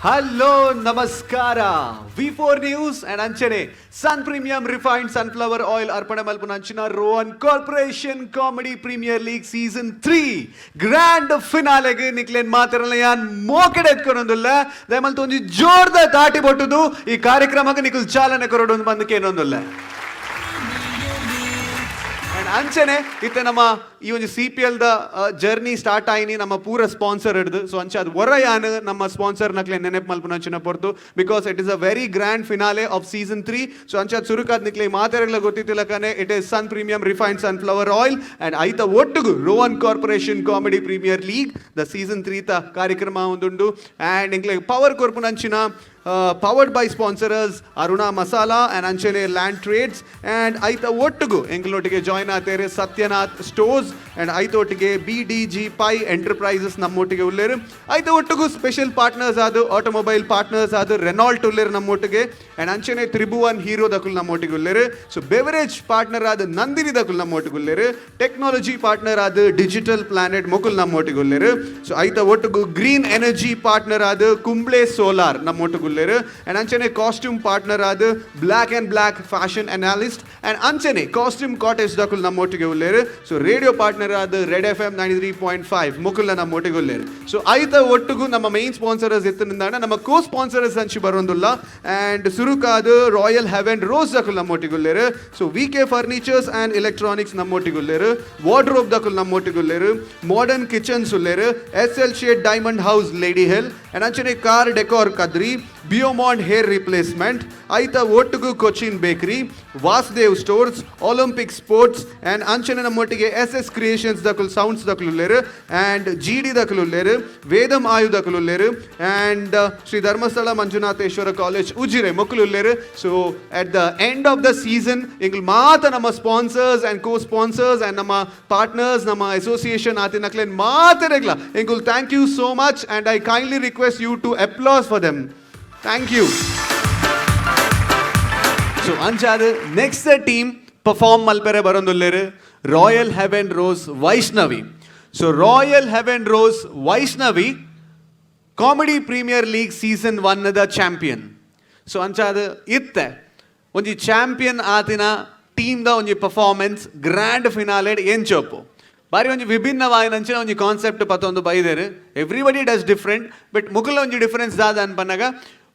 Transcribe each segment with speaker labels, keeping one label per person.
Speaker 1: Hello, Namaskara. V4 News and Anchane Sun Premium Refined Sunflower Oil Arpana Malpunanchina Rohan Corporation Comedy Premier League Season 3 Grand Finale ge Niklen Mataralayan Mokedet Korondula Demaltonji Jorda Tati Botudu ಈ ಕಾರ್ಯಕ್ರಮಕ್ಕೆ ನಿಖಿಲ್ ಚಾಲನೆ ಕೊರೋದು ಬಂದಕ್ಕೆ ಏನೊಂದಿಲ್ಲ ಅಂಚನೆ ಇತ್ತೆ ನಮ್ಮ ಈ ಒಂದು CPL the journey start ಆಯ್ನಿ ನಮ್ಮ ಪೂರ ಸ್ಪಾನ್ಸರ್ ಹಿಡ್ದು ಸೊ ಅಂಚೆ ಅದು ಹೊರಯಾನ ನಮ್ಮ ಸ್ಪಾನ್ಸರ್ ನಕ್ಲೆ ನೆನಪು ಮಲ್ಪುನಂಚಿನ ಪೊರ್ತು because it is a very grand finale of season 3 so ಅಂಚೆ ಅದು ಸುರುಕಾದ್ ನಿಕ್ಲೆ ಮಾತಾಡಲ್ಲ ಗೊತ್ತಿತ್ತಿಲ್ಲ ಕಾನೆ it is Sun premium refined sunflower oil and ಐತ ಒಟ್ಟಿಗೂ Rohan Corporation Comedy Premier League ದ ಸೀಸನ್ 3 ತ ಕಾರ್ಯಕ್ರಮ ಒಂದುಂಡು ಅಂಡ್ ಇಂಕ್ಲೆ ಪವರ್ ಕೊರ್ಪುನಂಚಿನ powered by sponsors ARUNA MASALA and Anchane Land Trades and aita ottugu englottige join atere Satyanath Stores and aitottige BDG Pi Enterprises nammottige ulleru aita ottugu special partners adu automobile partners adu RENAULT ulleru nammottige and Anchane Tribhuvan Hero dakul nammottige ulleru so beverage partner adu Nandini dakul nammottige ulleru technology partner adu Digital Planet mokul nammottige ulleru so aita ottugu green energy partner adu Kumble Solar nammottige and Anchane costume partner adu Black and Black fashion analyst and Anchane costume cottage dakul nammottige ulleru so radio partner adu Red FM 93.5 mukulla nammottige ulleru so aita ottugu nama main sponsors ittinindana nama co sponsors anchi barondulla and surukadu Royal Heaven Rose dakul nammottige ulleru so VK Furnitures and Electronics nammottige ulleru wardrobe dakul nammottige ulleru modern kitchens ulleru SL Shade Diamond House Lady Hill and Anchane car decor Kadri Biomond hair replacement aita ottugu Cochin Bakery Vasdev Stores Olympic Sports and Anchane nammottige SS Creations dakul sounds dakul ulleru and GD dakul ulleru Vedam Ayu dakul ulleru and Sri Dharmasthala Manjunatheshwara College Ujire mokul ulleru so at the end of the season ingul maata nama sponsors and co-sponsors and nama partners nama association atinaklen maataregla ingul thank you so much and I kindly request you to applause for them. Thank you. So Anchadu next team perform malpere barondulleru Royal Heaven Rose VAISHNAVI. So Royal Heaven Rose VAISHNAVI Comedy Premier League Season 1 the champion. So Anchadu itte onji champion atina team da onji performance grand finale en choppo. ಬಾರಿ ಒಂಜಿ ವಿಭಿನ್ನವಾಯಿನಂಚಿನ ಒಂಜಿ concept ಪತ್ತೊಂದು ಬೈದೇರು everybody does different but ಮುಕುಲ ಒಂಜಿ difference ದಾದ ಅನ್ಪನ್ನಾಗ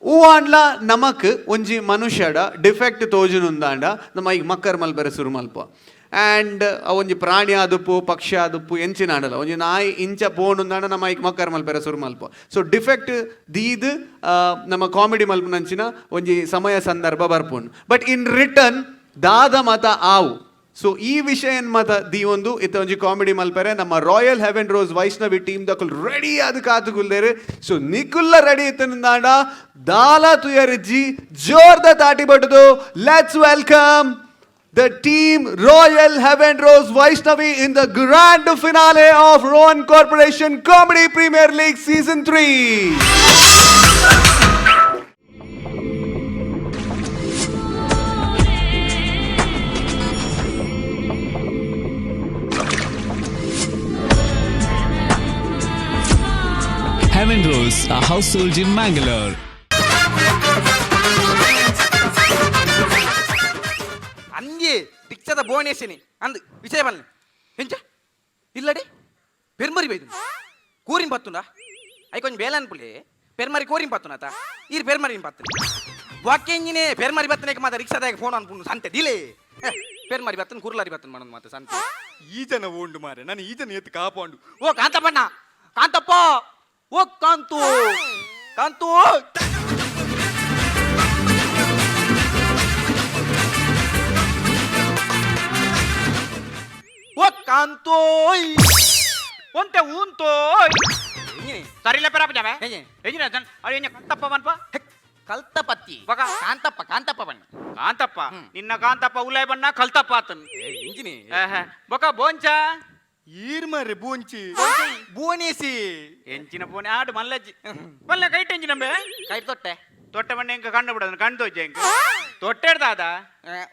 Speaker 1: ಹೂ ಅಂಡ್ಲ ನಮಕ್ ಒಂಜಿ ಮನುಷ್ಯಡ ಡಿಫೆಕ್ಟ್ ತೋಜುನುಂದಾಂಡ ನಮ್ಮ ಈಗ ಮಕ್ಕರ್ ಮಲ್ಪೆರೆ ಸುರು ಮಲ್ಪ ಆ್ಯಂಡ್ ಒಂಜಿ ಪ್ರಾಣಿ ಆದುಪ್ಪು ಪಕ್ಷಿ ಆದುಪ್ಪು ಎಂಚಿನ ಆಡಲ್ಲ ಒಂಜಿ ನಾಯಿ ಇಂಚ ಪೋನುಂದಾಂಡ ನಮ್ಮ ಈಗ ಮಕ್ಕರ್ ಮಲ್ಪೆರೆ ಸುರು ಮಲ್ಪ ಸೊ ಡಿಫೆಕ್ಟ್ ದೀದ್ ನಮ್ಮ ಕಾಮಿಡಿ ಮಲ್ಪನಂಚಿನ ಒಂಜಿ ಸಮಯ ಸಂದರ್ಭ ಬರ್ಪುಂಡು ಬಟ್ ಇನ್ ರಿಟರ್ನ್ ದಾದ ಮತ ಆವು ಸೊ ಈ ವಿಷಯ ಏನು ಮತ ದಿ ಒಂದು ಇತ್ತ ಒಂಜಿ ಕಾಮಿಡಿ ಮಲ್ಪರೆ ನಮ್ಮ Royal Heaven Rose Vaishnavi team ದಕುಲ್ ರೆಡಿ ಆದ ಕಾತುಗುಲ್ಲೇರು ಸೊ ನಿಕುಲ್ಲ ರೆಡಿ ಇತ್ತನಿಂದಾಂಡ ದಾಲ ತುಯರಿಜ್ಜಿ ಜೋರ್ದ ತಾಟಿ ಬಟ್ಟದು let's welcome the team Royal Heaven Rose Vaishnavi in the grand finale of Rohan Corporation Comedy Premier League season 3.
Speaker 2: Heaven Rose, a household in Mangalore.
Speaker 3: ಅಂಜಿ ಪಿಕ್ಚದ ಬೋನೇಶಿನಿ ಅಂದ್ ವಿಷಯ ಬಲ್ಲ ಎಂಚ ಇಲ್ಲಡಿ ಪೆರ್ಮರಿ ಬೈದು ಕೂರಿಂ ಪತ್ತುಂಡ ಐ ಕೊಂಚ ಬೇಲನ್ ಪುಲಿ ಪೆರ್ಮರಿ ಕೂರಿಂ ಪತ್ತುನಾತ ಈರ್ ಪೆರ್ಮರಿ ಪತ್ತು ವಾಕ್ಯಂಜಿನೇ ಪೆರ್ಮರಿ ಬತ್ತನೇಕ ಮಾತ ರಿಕ್ಷಾದಾಗ ಫೋನ್ ಅನ್ಪುಂಡು ಸಂತೆ ದಿಲೇ ಪೆರ್ಮರಿ ಬತ್ತನ್ ಕುರ್ಲಾರಿ ಬತ್ತನ್ ಮಾಡೋದು ಮಾತ ಸಂತೆ ಈಜನ ಓಂಡು ಮಾರೆ ನಾನು ಈಜನ ಎತ್ತು ಕಾಪಾಂಡು ಓ ಕಾಂತಪ್ಪಣ್ಣ ಕಾಂತಪ್ಪ ಓ ಕಾಂತು ಕಾಂತು ಓ ಕಾಂತೋಯ್ ಒಂತೆ ಊಂತೋಯ್ ಸರಿಲ್ಲ ಪೆರಾಪ ಜಾವೆ ಎಂಜಿನ ಅರೆ ಎಂಜ ಕಾಂತಪ್ಪ ಬನ್ಪ ಕಲ್ತಪತ್ತಿ ಬಗ ಕಾಂತಪ್ಪ ಕಾಂತಪ್ಪ ಬಣ್ಣ ಕಾಂತಪ್ಪ ನಿನ್ನ ಕಾಂತಪ್ಪ ಉಲೈ ಬಣ್ಣ ಕಲ್ತಪ್ಪ ಆತನ್ ಎಂಜಿನಿ ಬಕ ಬೋಂಚ ಈರ್ಮರೆ ಬೂಂಚಿ ಬೂನೇಸಿ ಎಂಚಿನ ಬೋನೆ ಆಡು ಮಲ್ಲಜ್ಜಿ ಮಲ್ಲ ಕೈಟ್ ಎಂಚಿನಂಬೆ ಕೈ ತೊಟ್ಟೆ ತೊಟ್ಟೆ ಬಣ್ಣ ಎಂಕ ಕಣ್ಣು ಬಿಡೋದು ಕಣ್ಣು ತೋಜೆ ಎಂಕ ತೊಟ್ಟೆಡ್ದಾದ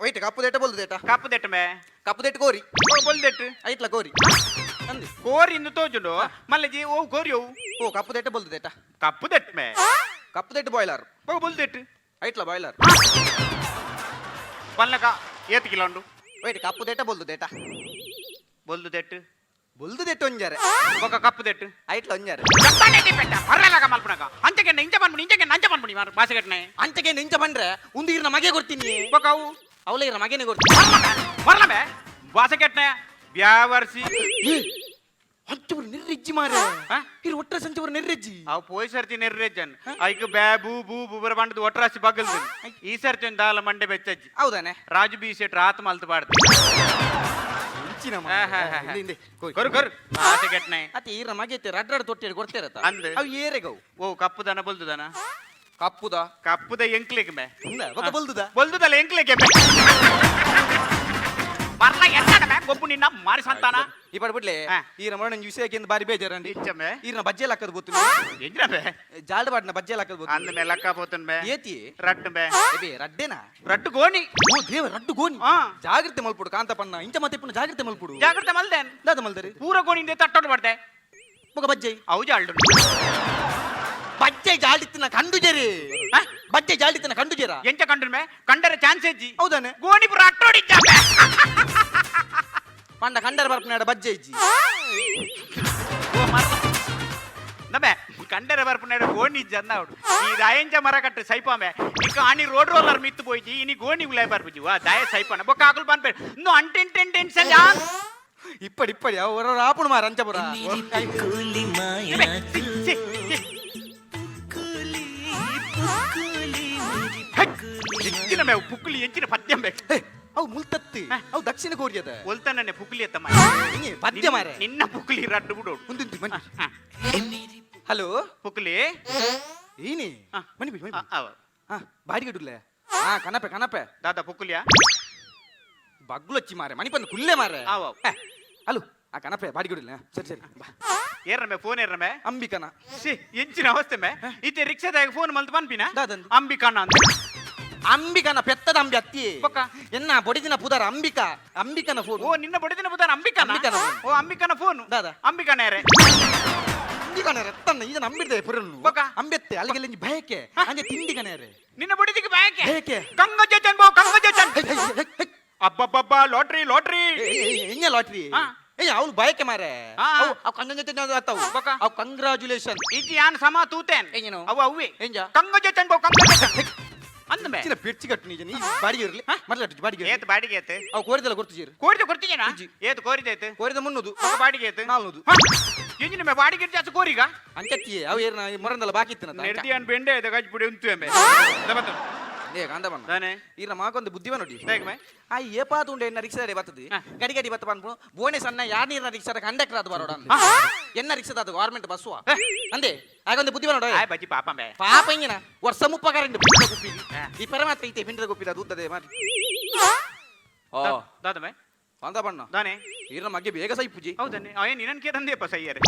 Speaker 3: ಒಯ್ಟ್ ಕಪ್ಪು ದೆಟ್ಟ ಬೊಲ್ದೆಟ್ಟ ಕಪ್ಪು ದೆಟ್ಟಮೆ ಕಪ್ಪು ದೆಟ್ಟು ಕೋರಿ ಬೊಲ್ದೆಟ್ಟು ಐತ್ಲ ಕೋರಿ ಅಂದಿ ಕೋರಿ ಇಂದು ತೋಜುಂಡು ಮಲ್ಲಜಿ ಓ ಕೋರಿ ಓ ಕಪ್ಪು ದೆಟ್ಟ ಬೊಲ್ದೆಟ್ಟ ಕಪ್ಪು ದೆಟ್ಟಮೆ
Speaker 4: ಕಪ್ಪು ದೆಟ್ಟು ಬಾಯ್ಲರ್
Speaker 3: ಬೊಕ ಬೊಲ್ದೆಟ್ಟು
Speaker 4: ಐಟ್ಲ ಬಾಯ್ಲರ್
Speaker 3: ಬಲ್ಲಕ ಏತ್ ಕಿಲೋ ಉಂಡು
Speaker 4: ವೈಟ್ ಕಪ್ಪು ದೆಟ್ಟ ಬೊಲ್ದು ದೆಟ್ಟ
Speaker 3: ಬೊಲ್ದು ದೆಟ್ಟು
Speaker 4: ಬೊಲ್ದು ದೆಟ್ಟು ಒಂಜಾರೆ
Speaker 3: ಬೊಕ ಕಪ್ಪು ದೆಟ್ಟು
Speaker 4: ಐಟ್ಲ ಒಂಜಾರೆ
Speaker 3: ಚಪ್ಪಾನೆ ಡಿಪೆಂಡ ಪರ್ರಲಾಗ ಮಲ್ಪನಕ ಅಂಚಗೆ ಇಂಚ ಬಂದ್ಬಿಡಿ ಇಂಚಗೆ ನಂಚ ಬಂದ್ಬಿಡಿ ಮಾರು ಬಾಸೆಗಟ್ನೆ
Speaker 4: ಅಂಚಗೆ ನಿಂಚ ಬಂದ್ರೆ ಒಂದು ಇರ್ನ ಮಗೆ ಕೊಡ್ತೀನಿ
Speaker 3: ಬೊಕ ಅವು
Speaker 4: ಅವಳ ಇರ್ನ ಮಗನೇ ಕೊಡ್ತೀನಿ
Speaker 3: ಮರ್ಲಮೆ ಬಾಸೆಗಟ್ನೆ ಬ್ಯಾವರ್ಸಿ
Speaker 4: ಹಚ್ಚವರು ನಿರ್ರಿಜ್ಜಿ ಮಾರೆ
Speaker 3: ಹಾ?
Speaker 4: ಇರು ಒಟ್ಟ ಸಂಚವರು ನಿರ್ರಿಜ್ಜಿ
Speaker 3: ಅವು ಪೋಯ್ ಸರ್ತಿ ನೆರ್ರೆಜ್ಜನ್ ಐಕ್ ಬ್ಯಾ ಬೂ ಬೂ ಬುಬರ ಬಂಡದು ಒಟ್ರಾಸಿ ಬಗಲ್ದು ಈ ಸರ್ತಿ ಒಂದು ದಾಲ ಮಂಡೆ ಬೆಚ್ಚಜ್ಜಿ
Speaker 4: ಹೌದಾನೆ
Speaker 3: ರಾಜು ಬಿ ಸೆಟ್ರ ಆತ ಮಲ್ತು ಬಾಡ್ದು
Speaker 4: ಇಂಚಿನ
Speaker 3: ಕೊರು ಕೊರು ಬಾಸೆಗಟ್ನೆ
Speaker 4: ಅತಿ ಇರ್ನ ಮಗೆ ರಡ್ಡಾಡು ತೊಟ್ಟಿ ಕೊಡ್ತಿರತ್ತ
Speaker 3: ಅಂದ್
Speaker 4: ಅವು ಏರೆಗವು
Speaker 3: ಓ ಕಪ್ಪು ದನ ಬೊಲ್ದು ದನ
Speaker 4: ಕಪ್ಪುದ
Speaker 3: ಕಪ್ಪುದ ಎಂಕ್ಲೆಗೆ ಮೇ
Speaker 4: ಬೊಕ ಬೊಲ್ದುದ
Speaker 3: ಬೊಲ್ದುದಲ್ಲ ಎಂಕ್ಲೆಗೆ ಮೇ ಬರ್ಲ ಎನ್ನಡ ಮೇ ಗೊಬ್ಬು ನಿನ್ನ ಮಾರಿ ಸಂತಾನ
Speaker 4: ಈ ಬಿಡ್ಲೆ
Speaker 3: ಹಾ.
Speaker 4: ಈ ರಮಣ ವಿಷಯಕ್ಕಿಂತ ಬಾರಿ ಬೇಜಾರಂಡಿ
Speaker 3: ಇಚ್ಚಮೆ
Speaker 4: ಈರ್ನ ಬಜ್ಜೆ ಹಾಕದ್ ಗೊತ್ತು
Speaker 3: ಎಂಜ್ರ ಮೇ
Speaker 4: ಜಾಲ್ಡ್ ಬಾಡ್ನ ಬಜ್ಜೆ ಹಾಕದ್ ಗೊತ್ತು
Speaker 3: ಅಂದ ಮೇ ಲಕ್ಕ ಪೋತನ್ ಮೇ
Speaker 4: ಏತಿ
Speaker 3: ರಟ್ಟು ಮೇ
Speaker 4: ಎಬೆ ರಡ್ಡೆನಾ
Speaker 3: ರಟ್ಟು ಗೋಣಿ
Speaker 4: ಓ ದೇವ ರಡ್ಡು ಗೋನಿ
Speaker 3: ಹಾ
Speaker 4: ಜಾಗ್ರತೆ ಮಲ್ಪುಡು ಕಾಂತಪಣ್ಣ ಇಂಚ ಮತ್ತೆ ಪುಣ್ಣ ಜಾಗ್ರತೆ ಮಲ್ಪುಡು
Speaker 3: ಜಾಗ್ರತೆ ಮಲ್ದೇನ್
Speaker 4: ದಾದ ಮಲ್ದರಿ
Speaker 3: ಪೂರ ಗೋಣಿಂದ ತಟ್ಟೋಡು ಮಾಡ್ದೆ
Speaker 4: ಬೊಕ ಬಜ್ಜೆ
Speaker 3: ಅವು ಜಾಲ್ಡು
Speaker 4: ಬಜ್ಜೆ ಜಾಲ್ಡಿತ್ತಿನ ಕಂಡು ಜೇರಿ ಬಜ್ಜೆ ಜಾಲ್ಡಿತ್ತಿನ ಕಂಡು ಜೇರ
Speaker 3: ಎಂಚ ಕಂಡ್ರು ಮೇ ಕಂಡರೆ ಚಾನ್ಸ್ ಹೆಜ್ಜಿ
Speaker 4: ಹೌದಾನೆ
Speaker 3: ಗೋಣಿ ಪುರ ಅಟ್ಟೋಡಿದ್ದಾವೆ
Speaker 4: ಪಂಡ ಕಂಡರ ಬರ್ಪನಾಡ ಬಜ್ಜೆ ಇಜ್ಜಿ
Speaker 3: ನಮೆ ಕಂಡರೆ ಬರ್ಪುನೇಡ ಗೋಣಿ ಜನ್ನ ಅವಡು ಈ ದಾಯಂಚ ಮರ ಕಟ್ಟು ಸೈಪಾಮೆ ಈಗ ಆನಿ ರೋಡ್ ರೋಲರ್ ಮಿತ್ತು పోయి ಇನಿ ಗೋಣಿ ಉಲೈ ಬರ್ಪುಜಿ ವಾ ದಾಯ ಸೈಪಾನ ಬೊಕ್ಕ ಆಕಲ್ ಬನ್ಪೆ ಇನ್ನು ಅಂಟೆಂಟೆಂಟೆಂಟ್ ಸಲ
Speaker 4: ಇಪ್ಪಡಿ ಅವರ ಆಪುಣ ಮಾರ ಅಂಚಪುರ
Speaker 3: ಎಂಚಿನ ಮೇ ಪುಕ್ಕಲಿ ಎಂಚಿನ ಪದ್ಯ ಬೇಕು
Speaker 4: ಅವು ಮುಲ್ತತ್ತಿ ಅವು ದಕ್ಷಿಣ ಕೊರಿಯದ
Speaker 3: ಒಲ್ತಾನೆ ಪುಕ್ಕಲಿ ಎತ್ತಮ್ಮ
Speaker 4: ಪದ್ಯ ಮಾರೆ
Speaker 3: ನಿನ್ನ ಪುಕ್ಕಲಿ ರಡ್ಡು ಬಿಡು
Speaker 4: ಮುಂದಿಂತಿ ಬನ್ನಿ ಹಲೋ
Speaker 3: ಪುಕ್ಕಲಿ
Speaker 4: ಏನಿ
Speaker 3: ಹಾ.
Speaker 4: ಬನ್ನಿ ಬನ್ನಿ
Speaker 3: ಅವ
Speaker 4: ಹಾ ಬಾಡಿಗೆ ಡುಲ್ಲೆ ಹಾ ಕನಪೆ
Speaker 3: ದಾದಾ ಪುಕ್ಕಲಿಯಾ
Speaker 4: ಬಗ್ಲೊಚ್ಚಿ ಮಾರೆ ಮನಿ ಬಂದು ಕುಲ್ಲೆ ಮಾರೆ
Speaker 3: ಅವ
Speaker 4: ಹಲೋ ಆ ಕನಪೆ ಬಾಡಿಗೆ ಡುಲ್ಲೆ ಸರಿ ಬಾ
Speaker 3: ಏರ್ರಮೆ ಫೋನ್ ಏರ್ರಮೆ
Speaker 4: ಅಂಬಿಕನ
Speaker 3: ಸಿ ಎಂಚಿನ ಅವಸ್ಥೆ ಮೇ ಇತ್ತೆ ರಿಕ್ಷಾದಾಗ ಫೋನ್ ಮಲ್ತು ಬನ್ಪಿನ
Speaker 4: ದಾದಂದು
Speaker 3: ಅಂಬಿಕಣ್ಣ ಅಂತ
Speaker 4: ಅಂಬಿಕನ ಪೆತ್ತದ ಅಂಬಿ ಅತ್ತಿ
Speaker 3: ಪಕ್ಕ.
Speaker 4: ಎನ್ನ ಬೊಡಿದಿನ ಪುದರ ಅಂಬಿಕನ ಫೋನ್
Speaker 3: ಓ ನಿನ್ನ ಬಡಿದಿನ ಬುದಾನ ಅಂಬಿಕನ
Speaker 4: ಅಂಬಿಕನ phone.
Speaker 3: ಓ ಅಂಬಿಕನ ಫೋನ್
Speaker 4: ದಾದಾ.
Speaker 3: ಅಂಬಿಕನೇರೆ
Speaker 4: ಅಂಬಿಕನ ರತ್ತನ್ನ ಈಗ ನಂಬಿಡ್ದೆ ಪುರನ್ನು
Speaker 3: ಬೊಕ.
Speaker 4: ಅಂಬೆತ್ತೆ ಅಲ್ಲಿಗೆಲ್ಲ ಭಯಕ್ಕೆ ಅಂಜೆ ತಿಂಡಿಗನೇರೆ
Speaker 3: ನಿನ್ನ ಬಡಿದಿಗೆ ಬಾಯಕ್ಕೆ
Speaker 4: ಬೇಕೆ.
Speaker 3: ಕಂಗ ಜಜನ್ ಬೋ ಕಂಗ ಜಜನ್ ಅಬ್ಬಬ್ಬಬ್ಬ ಲಾಟ್ರಿ
Speaker 4: ಹೆಂಗೆ ಲಾಟ್ರಿ
Speaker 3: ಹಾ.
Speaker 4: ಏ ಅವ್ಳು ಬಯಕೆ ಮಾರೆ
Speaker 3: ಹಾ.
Speaker 4: ಅವು ಕಂಗ ಜೊತೆ ಆತಾವು
Speaker 3: ಬೊಕ.
Speaker 4: ಅವು ಕಂಗ್ರಾಚುಲೇಷನ್
Speaker 3: ಇಜ್ಜಿ ಯಾನ್ ಸಮ ತೂತೇನ್
Speaker 4: ಹೆಂಗೇನು?
Speaker 3: ಅವು ಅವ್ವೆ
Speaker 4: ಹೆಂಜ?
Speaker 3: ಕಂಗ ಜಜನ್ ಬೋ ಕಂಗ ಜಜನ್ ಅಂದಮೆ
Speaker 4: ಚಿನ್ನ ಪಿಡ್ಚಿ ಕಟ್ಟು ನೀಜ ನೀ ಬಾಡಿಗೆ ಇರಲಿ ಮೊದಲ ಬಾಡಿಗೆ
Speaker 3: ಏತ್ ಬಾಡಿಗೆ ಏತ್
Speaker 4: ಅವು ಕೋರಿದಲ್ಲ ಗೊತ್ತು ಜೀರು
Speaker 3: ಕೋರಿದ ಕೊಡ್ತೀಯೇನಾ
Speaker 4: ಇಜ್ಜಿ.
Speaker 3: ಏತ್ ಕೋರಿದೈತೆ
Speaker 4: ಕೋರಿದ ಮುನ್ನೂದು
Speaker 3: ಬಾಡಿಗೆ ಏತ್
Speaker 4: ನಾಲ್ನೂದು
Speaker 3: ಎಂಜಿನ ಮೇ ಬಾಡಿಗೆ ಜಾಸ್ತಿ ಕೋರಿಗ
Speaker 4: ಅಂಕತ್ತಿ ಅವು ಏರ್ನ ಮೊರಂದಲ್ಲ ಬಾಕಿ ಇತ್ತಿನ
Speaker 3: ನೆರ್ದಿಯನ್ ಬೆಂಡೆ ಇದೆ ಗಜ್ ಪುಡಿ ಉಂತು ಎಂಬೆ ದಬತ
Speaker 4: ಏ ಕಾಂದ ಬಣ್ಣ
Speaker 3: ದಾನೆ
Speaker 4: ಈರ ಮಾಕೊಂದು ಬುದ್ಧಿವ ನೋಡಿ
Speaker 3: ಬೇಗ ಮೇ
Speaker 4: ಆ ಏಪಾತು ಉಂಡೆ ಎನ್ನ ರಿಕ್ಷಾ ಬರ್ತದೆ
Speaker 3: ಹಾ.
Speaker 4: ಗಡಿ ಬತ್ತ ಬಂದ್ಬಿಡು ಬೋಣೆ ಸಣ್ಣ ಯಾರ್ ನೀರ್ನ ರಿಕ್ಷಾದ ಕಂಡಕ್ಟರ್ ಅದು ಬರೋಡ ಅಂದೆ ಎನ್ನ ರಿಕ್ಷಾದ ಅದು ಗವರ್ಮೆಂಟ್ ಬಸ್ಸುವ ಅಂದೆ ಆಗೊಂದು ಬುದ್ಧಿವ ನೋಡ
Speaker 3: ಆಯ್ ಬಜ್ಜಿ ಪಾಪ ಮೇ
Speaker 4: ಪಾಪ ಹಿಂಗಿನ ವರ್ಷ ಮುಪ್ಪಗಾರಿಂದ ಪಿಂಡ್ರ ಗುಪ್ಪಿಗೆ
Speaker 3: ಹಾ.
Speaker 4: ಈ ಪರ ಮಾತ್ರ ಐತೆ ಪಿಂಡ್ರ ಗುಪ್ಪಿದ ಅದು ಉದ್ದದೆ ಮಾಡಿ ಓ
Speaker 3: ದಾದ ಮೇ
Speaker 4: ಕಾಂದ ಬಣ್ಣ
Speaker 3: ದಾನೆ
Speaker 4: ಈರ್ನ ಮಗೆ ಬೇಗ ಸೈ ಪೂಜಿ
Speaker 3: ಹೌದನ್ನೇ ಅವೇನ್ ನಿನ್ನನ್ ಕೇ ತಂದೆಯಪ್ಪ ಸೈಯರೆ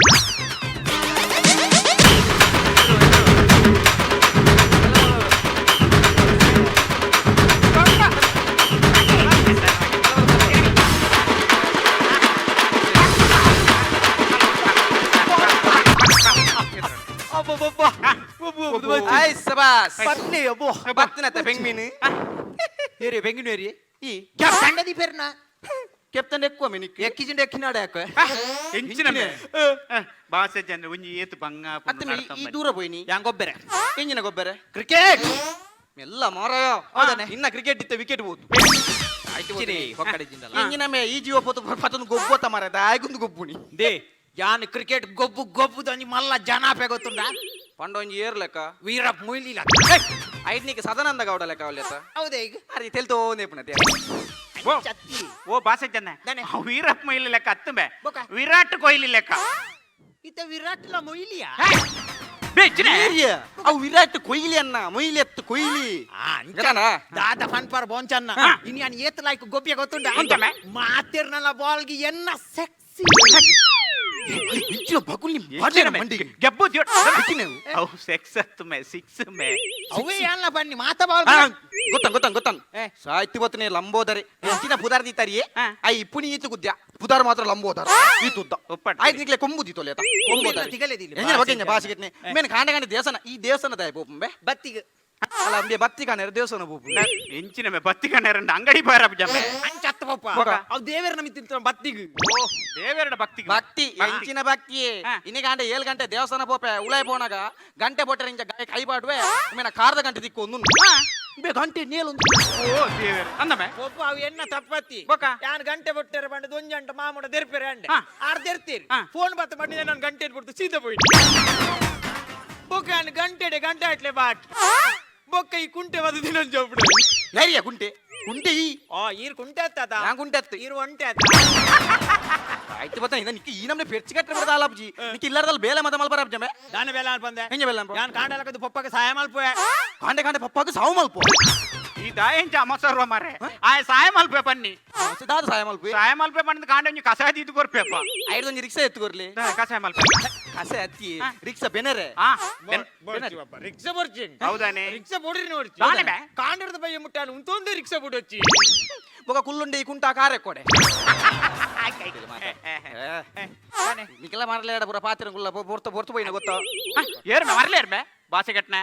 Speaker 4: ಆಯ್ ಸಬಾಸ್
Speaker 5: ಪತ್ನಿ ಅಬ್ಬೋ
Speaker 4: ಬತ್ತಿನತ್ತ ಬೆಂಗ್ಮೀನು ಏರಿ ಬೆಂಗಿನ ಏರಿ ಈ
Speaker 5: ಕಂಡದಿ ಪೆರ್ನ
Speaker 4: ಕೆಪ್ತನ್ ఎక్కువ ಮಿನಿಕ್
Speaker 5: ಎಕ್ಕಿಜಿಂಡ ಎಕ್ಕಿನಾಡ ಯಾಕೆ
Speaker 3: ಎಂಚಿನ ಮೇ ಬಾಸೆ ಜನ ಒಂಜಿ ಏತು ಬಂಗ
Speaker 4: ಅತ್ತ ಈ ದೂರ ಹೋಯ್ನಿ
Speaker 5: ಯಾಂಗೊಬ್ಬರೆ
Speaker 4: ಎಂಜಿನ ಗೊಬ್ಬರ
Speaker 5: ಕ್ರಿಕೆಟ್
Speaker 4: ಎಲ್ಲ ಮಾರಾಯ
Speaker 5: ಹೌದಾನೆ?
Speaker 4: ಇನ್ನ ಕ್ರಿಕೆಟ್ ಇತ್ತ ವಿಕೆಟ್ ಹೋದು
Speaker 5: ಹೊಕ್ಕಡಿಜಿಂದಲ್ಲ
Speaker 4: ಎಂಜಿನ ಮೇ ಈ ಜೀವ ಪೊತ್ತು ಪತನು ಗೊಬ್ಬೊತ್ತ ಮಾರ ದಾಯಗುಂದು ಗೊಬ್ಬುನಿ
Speaker 5: ದೇ ಯಾನ್ ಕ್ರಿಕೆಟ್ ಗೊಬ್ಬು ದಂಜಿ ಮಲ್ಲ ಜನಾಪೆ ಗೊತ್ತುಂಡ
Speaker 4: ಪಂಡೊಂಜಿ ಏರ್ ಲೆಕ್ಕ
Speaker 5: ವೀರಪ್ಪ ಮೊಯ್ಲಿಲ್ಲ
Speaker 4: ಐದ್ನಿಗೆ ಸದಾನಂದ ಗೌಡ ಲೆಕ್ಕ ಅವಲೆತ್ತ
Speaker 5: ಹೌದೇ ಈಗ
Speaker 4: ಅರಿ ತೆಲ್ತೋ ನೇಪುನತೆ
Speaker 5: ಚತ್ತಿ
Speaker 3: ಓ ಬಾಸೆ ಜನ
Speaker 5: ದಾನೆ.
Speaker 3: ವೀರಪ್ಪ ಮೊಯ್ಲಿ ಲೆಕ್ಕ ಹತ್ತು ಮೇ
Speaker 5: ಬೊಕ.
Speaker 3: ವಿರಾಟ್ ಕೊಹ್ಲಿ ಲೆಕ್ಕ
Speaker 5: ಇತ್ತ ವಿರಾಟ್ಲ ಮೊಯ್ಲಿಯಾ
Speaker 3: ಬೆಚ್ಚಿನ
Speaker 4: ಅವು ವಿರಾಟ್ ಕೊಹ್ಲಿ ಅನ್ನ ಮೊಯ್ಲಿ ಎತ್ತು ಕೊಹ್ಲಿ ಗರಾನ?
Speaker 5: ದಾದ ಫನ್ ಪಾರ್ ಬೋಂಚನ್ನ ಇನ್ ಯಾನ್ ಏತ್ ಲಾಯ್ಕ್ ಗೊಬ್ಬಿಯ ಗೊತ್ತುಂಡ
Speaker 3: ಅಂಚಮೆ?
Speaker 5: ಮಾತಿರ್ನಲ್ಲ ಬಾಲ್ಗೆ ಎನ್ನ ಸೆಕ್ಸಿ
Speaker 4: ಇಂಚಿನ ಬಗುಲಿ
Speaker 3: ಎಂಚಿನ ಮೆ
Speaker 4: ಮಂಡಿ
Speaker 3: ಗೆಬ್ಬು ದಿಯೋ
Speaker 4: ಇಕ್ಕಿನೆವು
Speaker 3: ಅವು ಸೆಕ್ಸ್ ಅತ್ತು ಮೆ ಸಿಕ್ಸ್ ಮೆ
Speaker 5: ಅವೇ ಅಲ್ಲ ಬನ್ನಿ ಮಾತಾಡ
Speaker 4: ಗೊತ್ತಾನ್ ಸಾಹಿತ್ಯ ಬತ್ತನೆ ಲಂಬೋದರೆ ಇಂಚಿನ ಪುದಾರ್ ದಿತ್ತಾರಿಯೇ ಐ ಇಪ್ಪುನಿ ಈತು ಗುದ್ಯ ಪುದಾರ್ ಮಾತ್ರ ಲಂಬೋದರ ಈತುದ್ದ
Speaker 3: ಒಪ್ಪಟ್
Speaker 4: ಆಯ್ತು ನಿಕ್ಲೆ ಕೊಂಬುದಿ ತೊಲೆತ ಕೊಂಬೋದರ ಎಂಜಿನ ಬಗ್ಗೆ ಭಾಷೆಗೆ ಮೇನ್ ಕಾಂಡೆ ದೇವಸ್ಥಾನ ಈ ದೇವಸ್ಥಾನದ ಬೋಪಂಬೆ
Speaker 5: ಬತ್ತಿಗೆ
Speaker 4: ಅಲ್ಲ ಅಂಬೆ ಬತ್ತಿ ಕಾಣೆ ದೇವಸ್ಥಾನ ಬೋಪು
Speaker 3: ಎಂಚಿನ ಮೆ ಬತ್ತಿ ಕಣ್ಣೆರಂಡ ಅಂಗಡಿ ಬಾರ ಜಮೆ
Speaker 5: ಅಂಚತ್ತ ಪಪ್ಪ ಅವ್ ದೇವರ ನಮಿತಿರ್ತ ಬತ್ತಿಗೆ
Speaker 3: ಓ ದೇವರಡ ಭಕ್ತಿ
Speaker 4: ಭಕ್ತಿ ಎಂಚಿನ ಭಕ್ತಿ ಇನಿ ಗಂಟೆ 7 ಗಂಟೆ ದೇವಸ್ಥಾನ ಪೋಪೆ ಉಳಾಯ್ ಪೋನಾಗ ಗಂಟೆ ಬೊಟ್ಟರೆ ಇಂಜ ಕೈ ಬಾಡುವೆ ಮೇನ ಕಾರ್ದ ಗಂಟೆ ದಿಕ್ಕು ಒಂದು ಬೇ ಗಂಟೆ ನೇಲೊಂದು
Speaker 3: ಓ ದೇವರ ಅಂದಮೆ
Speaker 5: ಒಬ್ಬ ಅವ್ ಎನ್ನ ತಪ್ಪತ್ತಿ
Speaker 3: ಬೊಕ
Speaker 5: ಯಾನ್ ಗಂಟೆ ಬೊಟ್ಟರೆ ಬಂದು ಒಂಜಂಟ ಮಾಮೂಡ ದೆರ್ಪೆರೆ ಅಂಡೆ ಆರ್ ದೆರ್ತೀರಿ
Speaker 3: ಹಾ.
Speaker 5: ಫೋನ್ ಬತ್ತ ಬಂದಿದೆ ನಾನು ಗಂಟೆ ಇಟ್ಬಿಡ್ತು ಸೀದಾ ಹೋಯ್ತು ಬೊಕ್ಕ ನಾನು ಗಂಟೆ ಆಟ್ಲೆ ಬಾಕಿ ಬೊಕ್ಕ ಈ ಕುಂಟೆ ಬದು ದಿನ ಜೋಬಿಡ
Speaker 4: ಯಾರಿಯ ಕುಂಟೆ ಕುಂಟೆ ಈ
Speaker 5: ಈರ್ ಕುಂಟೆ ಅತ್ತದ
Speaker 4: ഞാൻ കുണ്ടെ അത്ത്
Speaker 5: ಈರ್ ಒಂಟೆ ಅತ್ತ
Speaker 4: ಆಯ್ತು ಬತ್ತ ನಿನಗೆ ಈ ನಮ್ನೆ ಪೆರ್ಚಿ ಕಟ್ಟರೆ ಬರದ ಆಲಾಪ್ಜಿ ನಿಕ್ಕೆ ಇಲ್ಲರದಲ್ಲಿ ಬೇಲೆ ಮತ ಮಲ್ಬರ ಅಬ್ಜಮೆ
Speaker 5: ದಾನ ಬೇಲ ಬಂದೆ
Speaker 4: ಹೆಂಗೆ ಬೇಲೆ
Speaker 5: ಯಾನ್ ಕಾಂಡಲಕದು ಪಪ್ಪಗೆ ಸಹಾಯ ಮಲ್ಪೋಯ
Speaker 4: ಕಾಂಡೆ ಕಾಂಡೆ ಪಪ್ಪಾಗ ಸಾವು ಮಲ್ಪು
Speaker 3: ಈ ದಾಯಂಚ ಅಮಸರ್ವ ಮಾರೆ ಆಯ ಸಾಯ ಮಲ್ಪೆ ಬನ್ನಿ
Speaker 4: ದಾದ ಸಾಯ ಮಲ್ಪು
Speaker 3: ಸಾಯ ಮಲ್ಪೆ ಬಂದ ಕಾಂಡೆ ಒಂಜಿ ಕಸ ಇದ್ದು ಕೊರ್ಪೆಪ್ಪ
Speaker 4: ಐದೊಂದು ರಿಕ್ಷಾ ಎತ್ತುಕೊರ್ಲಿ
Speaker 3: ಕಸಾಯ ಮಲ್ಪೆ
Speaker 4: ಕಸೆ ಅತ್ತಿ ರಿಕ್ಷಾ ಬೆನರೆ
Speaker 3: ಹಾ
Speaker 5: ರಿಕ್ಷಾ ಬರ್ಚಿ
Speaker 3: ಹೌದಾನೆ
Speaker 5: ರಿಕ್ಷಾ ಬೋಡ್ರಿ ನೋಡಿ
Speaker 3: ದಾನೆ ಬೇ
Speaker 5: ಕಾಂಡದ ಬಯ್ಯ ಮುಟ್ಟಾನು ಉಂತೊಂದು ರಿಕ್ಷಾ ಬಿಡೊಚ್ಚಿ
Speaker 4: ಬೊಕ ಕುಲ್ಲುಂಡಿ ಕುಂಟ ಕಾರೆ ಕೊಡೆ ನಿಕ್ಕೆಲ್ಲ ಮಾಡಲೇಡ ಪುರ ಪಾತ್ರ ಕುಲ್ಲ ಬರ್ತು ಬರ್ತು ಹೋಯ್ನ ಗೊತ್ತಾ
Speaker 3: ಏರ್ಮೆ ಮರಲೇ ಏರ್ಮೆ ಭಾಷೆ ಕಟ್ನ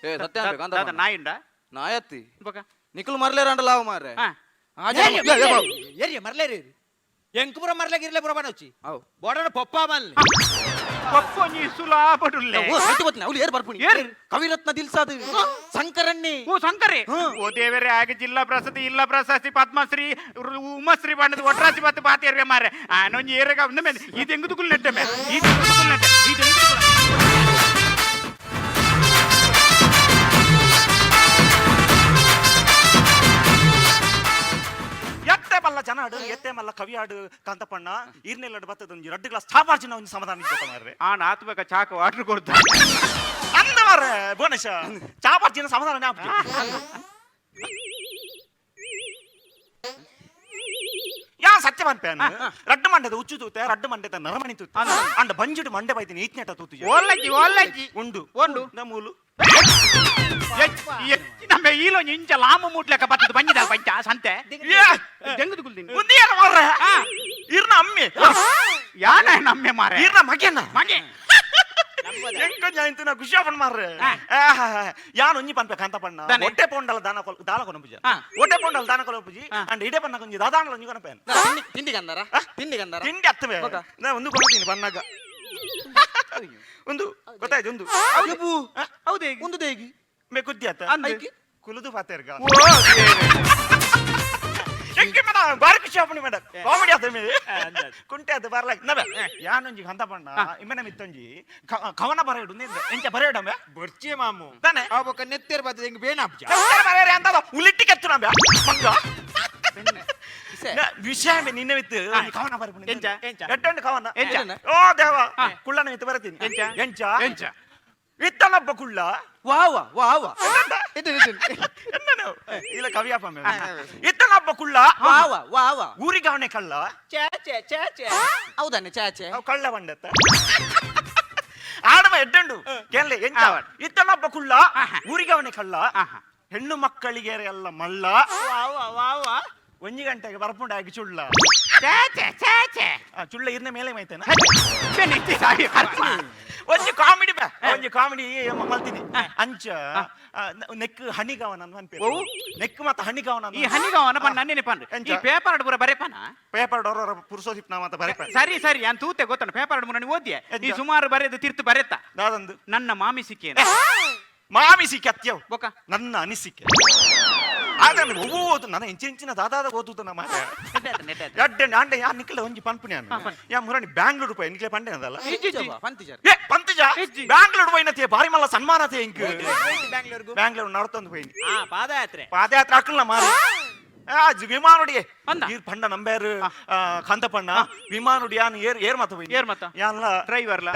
Speaker 4: ಏ ಸತ್ಯ ಅನ್ಬೇಕು
Speaker 3: ನಾಯಿಂಡ
Speaker 4: ನಾಯತ್ತಿ
Speaker 3: ಬೊಕ
Speaker 4: ನಿಕ್ಕಲು ಮರ್ಲೇರಂಡಲ್ಲ ಅವ ಮಾರ್ರೆ
Speaker 3: ಹಾ
Speaker 5: ಏರಿ ಮರ್ಲೇರಿ ಎಂಕುಪುರ ಮರ್ಲಾಗಿರ್ಲೆ ಪುರ ಬನೊಚ್ಚಿ
Speaker 4: ಅವು
Speaker 5: ಬೋಡನ ಪಪ್ಪ ಮಲ್ಲೆ
Speaker 3: ಪಪ್ಪೊಂಜಿ ಸುಲಾಪಡುಲ್ಲೆ
Speaker 4: ಓ ಸತ್ಯ ಬತ್ನ ಅವ್ಲು ಏರ್ ಬರ್ಪುನಿ
Speaker 3: ಏರ್
Speaker 4: ಕವಿರತ್ನ ದಿಲ್ಸಾದ್ ಶಂಕರಣ್ಣಿ
Speaker 3: ಓ ಶಂಕರೇ ಓ ದೇವರೇ ಆಗ ಜಿಲ್ಲಾ ಪ್ರಶಸ್ತಿ ಪದ್ಮಶ್ರೀ ಉಮಶ್ರೀ ಬಣ್ಣದ ಒಟ್ರಾಸಿ ಬತ್ತು ಪಾತೇರ್ವೆ ಮಾರೆ ಆನೊಂಜಿ ಏರಗ ಒಂದ ಮೇಲೆ ಈ ತೆಂಗುದುಕುಲ್ ನೆಟ್ಟ ಮೇ ಈ ತೆಂಗುದುಕುಲ್ ನೆಟ್ಟ ಈ ತೆಂಗುದುಕುಲ್
Speaker 6: ಎತ್ತೆ ಮಲ್ಲ ಜನಾಡು ಎತ್ತೆ ಮಲ್ಲ ಕವಿಯಾಡು ಕಾಂತಪ್ಪಣ್ಣ ಈರ್ನೆಲ್ಲಡು ಬತ್ತದ ಒಂಜಿ 2 ಗ್ಲಾಸ್ ಚಾ ಪಾರ್ಚಿನ ಒಂಜಿ ಸಮಾಧಾನ ಇದ್ದ ಮಾರ್ರೆ
Speaker 3: ಆ ನಾತ್ಬೇಕ ಚಾಕ ವಾಟರ್ ಕೊಡ್ತಾ
Speaker 6: ಅಂದ ಮಾರ್ರೆ ಬೋನಶ ಚಾ ಪಾರ್ಚಿನ ಸಮಾಧಾನ ಜ್ಞಾಪಕ ಯಾ ಸತ್ಯ ಮನ್ಪೇನು ರಡ್ಡು ಮಂಡೆದ ಉಚ್ಚು ತೂತೆ ರಡ್ಡು ಮಂಡೆದ ನರಮಣಿ ತೂತೆ ಅಂಡ ಬಂಜಿಡು ಮಂಡೆ ಬೈತೀನಿ ಈತ್ನೆಟ ತೂತು
Speaker 3: ಒಲ್ಲಜ್ಜಿ
Speaker 6: ಉಂಡು
Speaker 3: ಒಂದು
Speaker 6: ನಮೂಲು
Speaker 3: ನಮ್ಮ ಈಲೋ ಇಂಚ ಲಾಮ ಮೂಟ್ಲೆಕ್ಕ ಬತ್ತದ ಬಂಜಿದ ಪಂಚ ಸಂತೆ ತೆಂಗುದುಕುಲ್
Speaker 6: ಮುಂದಿಯಲ್ಲ ಮಾರ್ರೆ ಈರ್ನ ಅಮ್ಮೆ
Speaker 3: ಯಾನ ನಮ್ಮೆ ಮಾರೆ
Speaker 6: ಈರ್ನ ಮಗೆನ
Speaker 3: ಮಗೆ
Speaker 6: ಎಂಕೊಂಜ ಇಂತಿನ ಖುಷಿ ಆಪನ್ ಮಾರ್ರೆ ಯಾನ್ ಒಂಜಿ ಪನ್ಪೆ ಕಾಂತಪ್ಪಣ್ಣ
Speaker 3: ದಾನೆ.
Speaker 6: ಒಟ್ಟೆ ಪೊಂಡಲ ದಾನ ಕೊನಪುಜಿ ಒಟ್ಟೆ ಪೊಂಡಲ ದಾನ ಕೊನಪುಜಿ ಅಂಡ್ ಇಡೆ ಪನ್ನ ಕೊಂಜಿ ದಾದಾಂಗಲ ಒಂಜಿ ಕೊನಪೇನ್
Speaker 4: ತಿಂಡಿ ಗಂಧರ ತಿಂಡಿ ಗಂಧರ
Speaker 6: ತಿಂಡಿ ಅತ್ತವೆ ನಾ ಒಂದು ಕೊನತೀನಿ ಬನ್ನಾಗ ಒಂದು ಗೊತ್ತಾಯ್ತು ಒಂದು
Speaker 3: ಹೌದೇ
Speaker 4: ಒಂದು ದೇಗಿ
Speaker 6: ಮೇ ಕುದ್ದಿ ಅತ್ತ
Speaker 3: ಅಂದೆ.
Speaker 6: ಕುಲುದು ಫಾತೆರ್ಗ
Speaker 3: ಓ ದೇವರೇ
Speaker 6: ಎಂಕೆ ಮೇಡ ಬಾರಿ ಖುಷಿ ಆಪಣಿ ಮೇಡ ಕಾಮಿಡಿ ಆತ ಮೇ ಕುಂಟೆ ಅದು ಬರ್ಲಾಕ್ ನಬೆ ಯಾನೊಂಜಿ ಕಾಂತಪ್ಪಣ್ಣ ಇಮ್ಮನೆ ಮಿತ್ತೊಂಜಿ ಕವನ ಬರೆಯಡು ನಿಂದೆ ಎಂಚ ಬರೆಯಡಮೆ
Speaker 5: ಬರ್ಚಿ ಮಾಮು
Speaker 6: ತಾನೆ
Speaker 5: ಆ ಬೊಕ್ಕ ನೆತ್ತೆರ್ ಬತ್ತದ ಹೆಂಗ್ ಬೇನಾಪ್ಜ
Speaker 6: ಬರೆಯರೆ ಅಂತ ಉಲಿಟ್ಟಿ ಕೆತ್ತು ನಬೆ ಮಂಗ ವಿಷಯ ನಿನ್ನೆ ವಿತ್ತು ಕವನ ಬರೆಪುಣಿ
Speaker 3: ಎಂಚ
Speaker 6: ಎಟ್ಟೊಂದು ಕವನ
Speaker 3: ಎಂಚ
Speaker 6: ಓ ದೇವ ಕುಳ್ಳನ ವಿತ್ತು ಬರತೀನಿ
Speaker 3: ಎಂಚ
Speaker 6: ಎಂಚ
Speaker 3: ಎಂಚ
Speaker 6: ಇತ್ತನಬ್ಬ ಕುಳ್ಳ
Speaker 4: ವಾವ ವಾವ
Speaker 6: ಇಲ್ಲ ಕವಿಯಪ್ಪ ಇತ್ತನಬ್ಬ ಕುಳ್ಳ
Speaker 4: ವಾವ ವಾವ
Speaker 6: ಊರಿಗವನೆ ಕಳ್ಳ
Speaker 5: ಛೇ ಛೇ ಛೇ ಛೇ
Speaker 4: ಹೌದಾನೆ ಚಾಚೆ
Speaker 6: ಅವ್ ಕಳ್ಳ ಬಂಡತ್ತ ಆಡವ ಎಡ್ಡಂಡು ಕೇಳಲೆ ಎಂಚ ಇತ್ತನಬ್ಬ ಕುಳ್ಳ ಊರಿಗವನೆ ಕಳ್ಳ ಹೆಣ್ಣು ಮಕ್ಕಳಿಗೆ ಎಲ್ಲ ಮಳ್ಳ
Speaker 5: ವಾವ ವಾವ
Speaker 6: ಒಂಜಿ ಗಂಟೆಗೆ ಬರ್ಪುಂಡಾಗಿ ಚುಳ್ಳ ಚುಳ್ಳ ಇರ್ನ ಮೇಲೆ ಮೈತೇನ ಒಂಜಿ ಕಾಮಿಡಿ ಬಾ ಒಂಜಿ ಕಾಮಿಡಿ ಮಲ್ತೀನಿ ಅಂಚ ನೆಕ್ ಹನಿಗವನ ಅನ್ಪೇರು ನೆಕ್ ಮತ್ತ ಹನಿಗವನ
Speaker 3: ಈ ಹನಿಗವನ ಪನ್ನ ನನ್ನೇ ಪನ್ನ ಈ ಪೇಪರ್ ಅಡ್ ಪೂರ ಬರೆಪನ
Speaker 6: ಪೇಪರ್ ಡೋರ ಪುರುಸೋದಿಪ್ ನಾ ಮತ್ತ ಬರೆಪ
Speaker 3: ಸರಿ ಸರಿ ಅಂತ ತೂತೆ ಗೊತ್ತನ ಪೇಪರ್ ಅಡ್ ಮುನ್ನ ಓದ್ಯೆ ಈ ಸುಮಾರು ಬರೆದು ತಿರ್ತು ಬರೆತ
Speaker 6: ದಾದಂದು
Speaker 3: ನನ್ನ ಮಾಮಿ ಸಿಕ್ಕೇನೆ
Speaker 6: ಮಾಮಿಸಿಕೆ ಅತ್ಯವ್
Speaker 3: ಬೊಕ
Speaker 6: ನನ್ನ ಅನಿಸಿಕೆ ಆದ್ರೆ ಓದು ನನ್ನ ಎಂಚಿನ ದಾದಾದ ಓದುದು ನಮ್ಮ ಎಡ್ಡೆ ಅಂಡೆ ಯಾ ನಿಕ್ಲೆ ಒಂಜಿ ಪನ್ಪುನಿ ಅನ್ನ ಯಾ ಮುರಣಿ ಬ್ಯಾಂಗ್ಳೂರ್ ಪೋಯ್ ನಿಕ್ಲೆ ಪಂಡೆ ಅದಲ್ಲ ಏ ಪಂತಿಜ ಬ್ಯಾಂಗ್ಳೂರ್ ಪೋಯ್ನತೆ ಬಾರಿ ಮಲ್ಲ ಸನ್ಮಾನತೆ ಇಂಕ್ ಬ್ಯಾಂಗ್ಳೂರ್ ನಡ್ತೊಂದು ಪೋಯ್ನಿ
Speaker 5: ಪಾದಯಾತ್ರೆ
Speaker 6: ಹಾಕಲ್ಲ ಮಾರಿ ವಿಮಾನುಡಿಯೇ ಈರ್ ಪಂಡ ನಂಬೇರು ಕಾಂತಪ್ಪಣ್ಣ ವಿಮಾನುಡಿ ಯಾನ್ ಏರ್ ಮತ ಪೋಯ್ನಿ
Speaker 3: ಏರ್ ಮತ
Speaker 6: ಯಾನ್ಲ
Speaker 3: ಡ್ರೈವರ್ಲ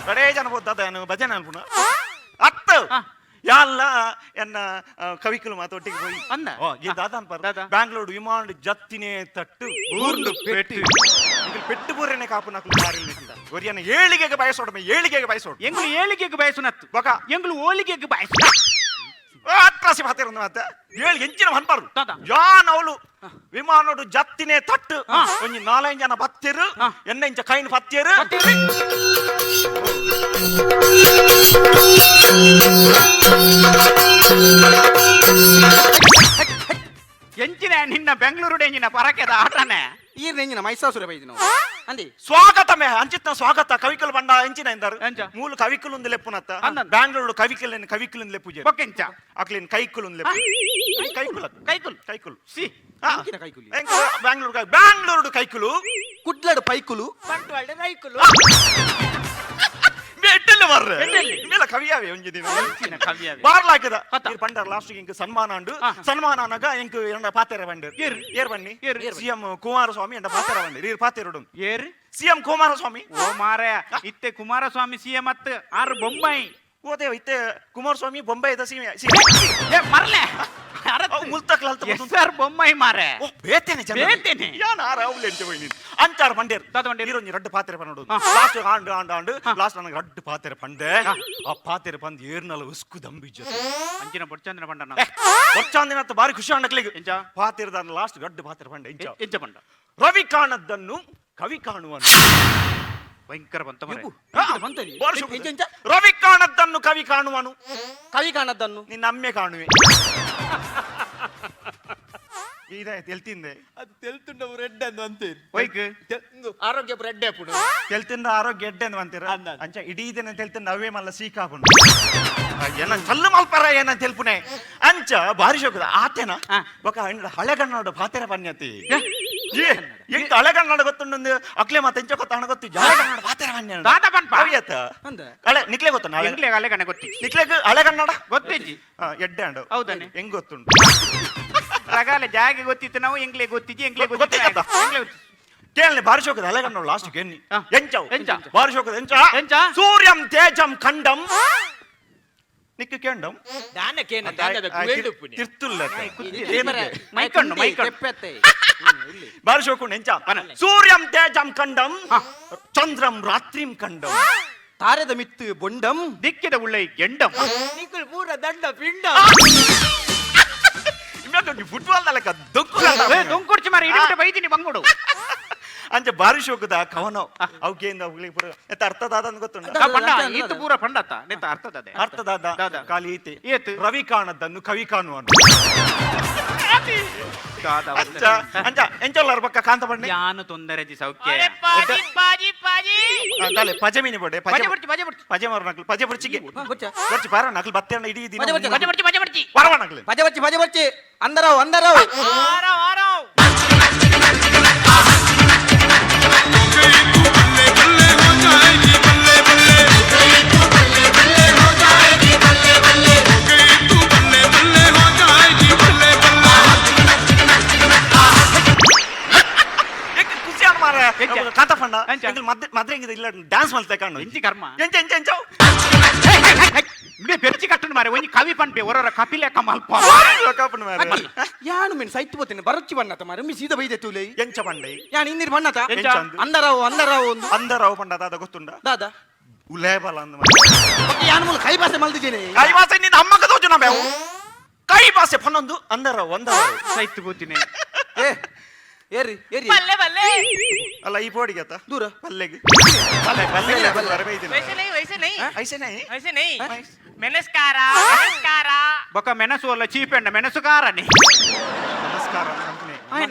Speaker 6: ಬಡೇ ಜನ ಬೋದ್ದ ಭಜನೆ ಅನ್ಪುಣ ಅತ್ತು ಯಾಲ್ಲ ಎನ್ನ ಕವಿಕಲು ಮಾತೊಟ್ಟಿಗೆ ಹೋಗಿ
Speaker 3: ಅಂದ
Speaker 6: ಈ ದಾದಾನ್ ಪರ್ ಬ್ಯಾಂಗ್ಳೂರ್ ವಿಮಾನ ಜತ್ತಿನೇ ತಟ್ಟು
Speaker 3: ಊರ್ಲು ಪೆಟ್ಟು
Speaker 6: ನಿಖಿಲ್ ಪೆಟ್ಟು ಬೂರೇನೆ ಕಾಪು ನಕಲು ದಾರಿಲ್ ನಿಖಿಲ್ ಗೊರಿಯನ ಏಳಿಗೆಗೆ ಬಯಸೋಡ ಏಳಿಗೆಗೆ ಬಯಸೋಡು
Speaker 3: ಎಂಗ್ಲು ಏಳಿಗೆಗೆ ಬಯಸುನತ್ತು
Speaker 6: ಬೊಕ
Speaker 3: ಎಂಗ್ಲು ಓಲಿಗೆಗೆ ಬಯಸು
Speaker 6: ಅಟ್ರಾಸಿ ಭಾತಿರ ಮತ್ತೆ ಏಳು ಎಂಚಿನ ಹನ್ಬಾರ್ದು
Speaker 3: ದಾದ.
Speaker 6: ಯಾನ್ ಅವಳು ವಿಮಾನೋಡು ಜತ್ತಿನೇ ತಟ್ಟು ಒಂಜಿ 4-5 ಜನ ಬತ್ತಿರು ಎನ್ನ ಇಂಚ ಕೈನ್ ಪತ್ತಿರು
Speaker 3: ಎಂಚಿನ ನಿನ್ನ ಬೆಂಗಳೂರು ಎಂಜಿನ ಪರಕೆದ ಆಟನೇ
Speaker 4: ಈ ರೇಂಜಿನ ಮೈಸಾಸುರ ಬೈದಿ ನಾವು ಅಂದಿ
Speaker 6: ಸ್ವಾಗತಮೇ ಅಂಚಿತ್ನ ಸ್ವಾಗತ ಕವಿಕಲ್ ಬಂಡ ಎಂಚಿನ ಎಂದಾರು
Speaker 3: ಎಂಚ?
Speaker 6: ಮೂಲ ಕವಿಕಲ್ ಒಂದು ಲೆಪ್ಪುನತ್ತ
Speaker 3: ಅಂದನ್.
Speaker 6: ಬ್ಯಾಂಗ್ಳೂರು ಕವಿಕಲ್ ಕವಿಕಲ್ ಲೆಪ್ಪು ಜೆ
Speaker 3: ಬೊಕ್ಕೆಂಚ
Speaker 6: ಅಕ್ಲಿನ್ ಕೈಕಲ್ ಒಂದು ಲೆಪ್ಪು ಕೈಕುಲ
Speaker 3: ಕೈಕುಲ್
Speaker 6: ಕೈಕುಲ್
Speaker 3: ಸಿ
Speaker 4: ಎಂಕಿನ ಕೈಕುಲಿ
Speaker 6: ಬ್ಯಾಂಗ್ಳೂರು ಕೈಕುಲು
Speaker 4: ಕುಡ್ಲಡು ಪೈಕುಲು
Speaker 5: ಬಂಟ್ವಾಳ ರೈಕುಲು
Speaker 6: ಎಟ್ಟೆಲ್ಲ ಬರ್ರೆ
Speaker 3: ಎಟ್ಟೆಲ್ಲಿ?
Speaker 6: ಇವೆಲ್ಲ ಕವಿಯಾವೆ ಒಂಜಿ ದಿನ
Speaker 3: ಎಂಚಿನ ಕವ್ಯಾವೆ.
Speaker 6: ಬಾರ್ಲಾಕಿದ
Speaker 3: ಪತ್ತ.
Speaker 6: ಇರ್ ಪಂಡರ್ ಲಾಸ್ಟ್ ಇಂಕ್ ಸನ್ಮಾನ ಉಂಡು ಸನ್ಮಾನ ಅನ್ನಗ ಇಂಕ್ ಎಂಡ ಪಾತೆರ ಬಂಡರ್
Speaker 3: ಏರ್.
Speaker 6: ಏರ್ ಬನ್ನಿ
Speaker 3: ಏರ್.
Speaker 6: ಸಿಎಂ ಕುಮಾರಸ್ವಾಮಿ ಎಂಡ ಪಾತೆರ ಬಂಡರ್ ಇರ್ ಪಾತೆರ ಉಂಡು
Speaker 3: ಏರಿ
Speaker 6: ಸಿಎಂ ಕುಮಾರಸ್ವಾಮಿ
Speaker 3: ಓ ಮಾರಾಯ ಇತ್ತೆ ಕುಮಾರಸ್ವಾಮಿ ಸಿಎಂ ಅತ್ತ ಆರು ಬೊಂಬಾಯಿ
Speaker 6: ಓದೇ ಇತ್ತೆ ಕುಮಾರಸ್ವಾಮಿ ಬೊಂಬೈದ ಸಿಎಂ
Speaker 3: ಏ ಮರ್ಲೆ
Speaker 6: ಮುಲ್ತಕ್ಲಲ್ತ
Speaker 3: ಎಸ್ಆರ್ ಬೊಂಬಾಯಿ ಮಾರೆ
Speaker 6: ಓ ಬೇತೇನೆ ಜನ
Speaker 3: ಬೇತೇನೆ.
Speaker 6: ಯಾನ ಆರ ಅವ್ಲೆ ಎಂಚ ಬೈನಿ ಅಂಚಾರ್ ಬಂಡೇರ್
Speaker 3: ದಾದ ಬಂಡೇರ್.
Speaker 6: ಇರೋಂಜಿ ರಡ್ಡು ಪಾತೆರ ಪನ್ನೋಡು ಲಾಸ್ಟ್ ಆಂಡು ಲಾಸ್ಟ್ ನನಗೆ ರಡ್ಡು ಪಾತೆರ ಪಂಡೆ ಆ ಪಾತೆರ ಪಂದ್ ಏರ್ನಲ ಉಸ್ಕು ದಂಬಿಜ್ಜ
Speaker 3: ಅಂಚಿನ ಬೊಚ್ಚಂದಿನ ಬಂಡ
Speaker 6: ವರ್ಷಾಂದಿನತ್ತ ಬಾರಿ ಖುಷಿ ಅಂಡಕ್ಲಿಗೆ
Speaker 3: ಎಂಚ
Speaker 6: ಪಾತೆರದ ಲಾಸ್ಟ್ ಗಡ್ಡು ಪಾತೆರ ಪಂಡೆ ಇಂಚ
Speaker 3: ಎಂಚ ಬಂಡ
Speaker 6: ರವಿ ಕಾಣದ್ದನ್ನು ಕವಿ ಕಾಣುವನು
Speaker 3: ಭಯಂಕರ ಬಂತ ಮರೆ
Speaker 6: ಬಾರಿ ಶೋಕ. ರವಿ ಕಾಣದ್ದನ್ನು ಕವಿ ಕಾಣುವನು
Speaker 4: ಕವಿ ಕಾಣದ್ದನ್ನು
Speaker 6: ನಿನ್ನ ಅಮ್ಮೆ ಕಾಣುವೆ ಇದಾಯ್ತು ಎಲ್ತಿಂದೆ
Speaker 5: ಅದು ತೆಲ್ತುಂಡವು ರೆಡ್ ಅಂದು ಅಂತೀರಿ
Speaker 3: ಒಯ್ಕ್
Speaker 5: ಆರೋಗ್ಯ ರೆಡ್ ಆಪುಡು
Speaker 6: ತೆಲ್ತಿಂದ ಆರೋಗ್ಯ ಎಡ್ಡೆ ಅಂತ ಅಂತೀರ
Speaker 5: ಅಂದಾಜು.
Speaker 6: ಅಂಚ ಇಡೀ ದಿನ ತೆಲ್ತಿಂದ ಅವೇ ಮಲ್ಲ ಸೀಕಾಪುಂಡು ಏನ ಕಲ್ಲು ಮಲ್ಪರ ಏನ ತೆಲ್ಪುನೆ ಅಂಚ ಬಾರಿ ಶೋಕದ ಆತೇನ ಬೊಕ ಹಳೆಗಣ್ಣೋಡು ಪಾತೆರ ಪನ್ಯತಿ ಎಂಕ ಹಳೆಗಣ್ಣೋಡು ಗೊತ್ತುಂಡು ಅಕ್ಲೆ ಮತ್ತೆ ಎಂಚ ಗೊತ್ತ ಹಣ ಗೊತ್ತು ಹಳೆಗಣ್ಣೋಡು ಪಾತೆರ ಪನ್ಯ
Speaker 3: ದಾದ ಬನ್ಪ
Speaker 6: ಅವಿಯತ್ತ ಹಳೆ ನಿಕ್ಲೆ ಗೊತ್ತ ನಾಳೆ
Speaker 3: ಎಂಗ್ಲೆ ಅಲೆ ಕಣೆ ಗೊತ್ತಿ
Speaker 6: ನಿಕ್ಲೆಗ್ ಹಳೆಗನ್ನಡ
Speaker 3: ಗೊತ್ತಿಜ್ಜಿ
Speaker 6: ಎಡ್ಡೆ ಅಂಡು
Speaker 3: ಹೌದಾನೆ?
Speaker 6: ಹೆಂಗ್ ಗೊತ್ತುಂಡು
Speaker 3: ರಗಾಲೆ ಜಾಗೆ ಗೊತ್ತಿತ್ತು ನಾವು ಎಂಗ್ಲೆ ಗೊತ್ತಿಜ್ಜಿ ಎಂಗ್ಲೆ
Speaker 6: ಗೊತ್ತಿತ್ತ? ಕೇಳನೆ ಬಾರಿ ಶೋಕದ ಹಳೆಗಣ್ಣೋಡು ಲಾಸ್ಟ್ ಗೆನ್ನಿ ಎಂಚವು
Speaker 3: ಎಂಚ?
Speaker 6: ಬಾರಿ ಶೋಕದ ಎಂಚ
Speaker 3: ಎಂಚ?
Speaker 6: ಸೂರ್ಯಂ ತೇಜಂ ಖಂಡಂ ನಿಕ್ಕು ಕೇಂಡಂ
Speaker 5: ದಾನಕೇನ ದಾನದ ಕುವೆಂಡುಪುನಿ
Speaker 6: ತಿರ್ತುಲ್ಲ
Speaker 3: ಮೈಕಣ್ಣು ಮೈಕಣ್ಣು
Speaker 4: ತೆಪ್ಪೆತ್ತೆ
Speaker 6: ಬಾರಿ ಶೋಕುಂಡು ಎಂಚ ಸೂರ್ಯಂ ತೇಜಂ ಖಂಡಂ ಚಂದ್ರಂ ರಾತ್ರಿಂ ಖಂಡಂ
Speaker 4: ತಾರೆದ ಮಿತ್ತು ಬೊಂಡಂ
Speaker 3: ದಿಕ್ಕಿದ ಉಳ್ಳೈ ಗೆಂಡಂ
Speaker 5: ನಿಕುಲ್ ಪೂರ ದಂಡ ಪಿಂಡ
Speaker 6: ಫುಟ್ಬಾಲ್ ನಲಕ
Speaker 3: ದೊಂಕುಡ್ಚಿ ಮಾರಿ ಇಡಿ ಬೈದಿನಿ ಬಂಗುಡು
Speaker 6: ಅಂಚ ಬಾರಿ ಶೋಕದ ಕವನ ಅವಕೇಂದ ಪುರ ಅರ್ಥದಾದ ಅಂತ ಗೊತ್ತುಂಡ
Speaker 3: ಪಂಡ ಈತು ಪೂರ ಪಂಡತ್ತ ನೆತ್ತ ಅರ್ಥದದೆ
Speaker 6: ಅರ್ಥದಾದ
Speaker 3: ದಾದ.
Speaker 6: ಖಾಲಿ ಈತೆ
Speaker 3: ಏತು?
Speaker 6: ರವಿ ಕಾಣದ್ದನ್ನು ಕವಿ ಕಾಣುವನು
Speaker 3: ದಾದ
Speaker 6: ಅಂಚ ಅಂಚ ಎಂಚಲ್ಲಾರ ಪಕ್ಕ ಕಾಂತ ಬಣ್ಣೆ
Speaker 3: ಯಾನು ತೊಂದರೆಜಿ ಸೌಖ್ಯ
Speaker 6: ತಾಲೆ ಪಜಮಿನಿ ಬೋಡೆ
Speaker 3: ಬಜೆ ಬರ್ಚಿ ಬಜೆ ಬರ್ಚಿ
Speaker 6: ಪಜೆ ಮಾರು ನಕಲು ಪಜೆ ಬರ್ಚಿಗೆ
Speaker 4: ಗೊತ್ತಾ
Speaker 6: ಬರ್ಚಿ ಪಾರ ನಕಲು ಬತ್ತೇನ ಇಡೀ ದಿನ
Speaker 4: ಪಜೆ ಬರ್ಚಿ,
Speaker 3: ಬಜೆ ಬರ್ಚಿ ಬಜೆ ಬರ್ಚಿ
Speaker 6: ಪರವ ನಕಲು
Speaker 4: ಪಜೆ ಬರ್ಚಿ ಅಂದರಾವ್ ಅಂದರಾವ್
Speaker 3: ವಾರವ್ ವಾರವ್
Speaker 6: ಖುಷಿ ಅನ್ ಮಾರ
Speaker 3: ಎಂಚ?
Speaker 6: ಕಾಂತ ಫಂಡ
Speaker 3: ಎಂಚ?
Speaker 6: ಮದ್ರೆ ಇಲ್ಲ ಡ್ಯಾನ್ಸ್ ಮಲ್ತೆ ಕಾಣು
Speaker 3: ಎಂಚಿ ಕರ್ಮ
Speaker 6: ಎಂಚ ಎಂಚ ಎಂಚ
Speaker 3: ಇಂಬೆ ಬೆರ್ಚಿ ಕಟ್ಟುನು ಮಾರೆ ಒಂಜಿ ಕವಿ ಪನ್ಪೆ ಒರರ ಕಪಿಲೆ ಕಮಲ್ಪ
Speaker 6: ಕಾಪುಂಡು ಮಾರ
Speaker 4: ಯಾನು ಮಿನ್ ಸೈತ್ ಬೋತೇನೆ ಬರಚ್ಚಿ ಬಣ್ಣತ ಮಾರ ಮಿ ಸೀದಾ ಬೈದೆ ತೂಲೈ
Speaker 6: ಎಂಚ ಬಂಡೆ
Speaker 4: ಯಾನ್ ಇಂದಿರ್ ಬಣ್ಣತ
Speaker 3: ಎಂಚ?
Speaker 4: ಅಂದರಾವ್ ಅಂದರಾವ್ ಒಂದು
Speaker 6: ಅಂದರಾವ್ ಪಂಡ ದಾದ ಗೊತ್ತುಂಡ
Speaker 4: ದಾದ
Speaker 6: ಉಲೇಬಲ ಅಂದ
Speaker 4: ಯಾನು ಮೂಲ ಕೈ ಭಾಷೆ ಮಲ್ದಿದ್ದೇನೆ
Speaker 6: ಕೈ ಭಾಷೆ ನಿನ್ನ ಅಮ್ಮಗ ತೋಜು ನಾ ಬೇವು ಕೈ ಭಾಷೆ ಪನ್ನೊಂದು ಅಂದರಾವ್ ಅಂದರಾವ್
Speaker 3: ಸೈತ್ ಗೋತಿನಿ
Speaker 4: ಏ ಏರಿ ಏರಿ
Speaker 5: ಬಲ್ಲೆ ಬಲ್ಲೆ
Speaker 6: ಅಲ್ಲ ಈ ಪೋಡಿಗೆ ಆತ
Speaker 4: ದೂರ
Speaker 6: ಪಲ್ಲೆಗೆ ಪಲ್ಲೆ ಪಲ್ಲೆ ಬರಬೇಕಿಲ್ಲ
Speaker 5: ವೈಸೆ ನೈ
Speaker 6: ಐಸೆನೇ
Speaker 5: ವೈಸೆ ನೈ ಮೆನಸ್ಕಾರ ಮೆನಸ್ಕಾರ
Speaker 3: ಬೊಕ ಮೆಣಸು ಅಲ್ಲ ಚೀಪೆಂಡ ಮೆಣಸುಗಾರನೆ
Speaker 6: ನಮಸ್ಕಾರ ಕಂಪನಿ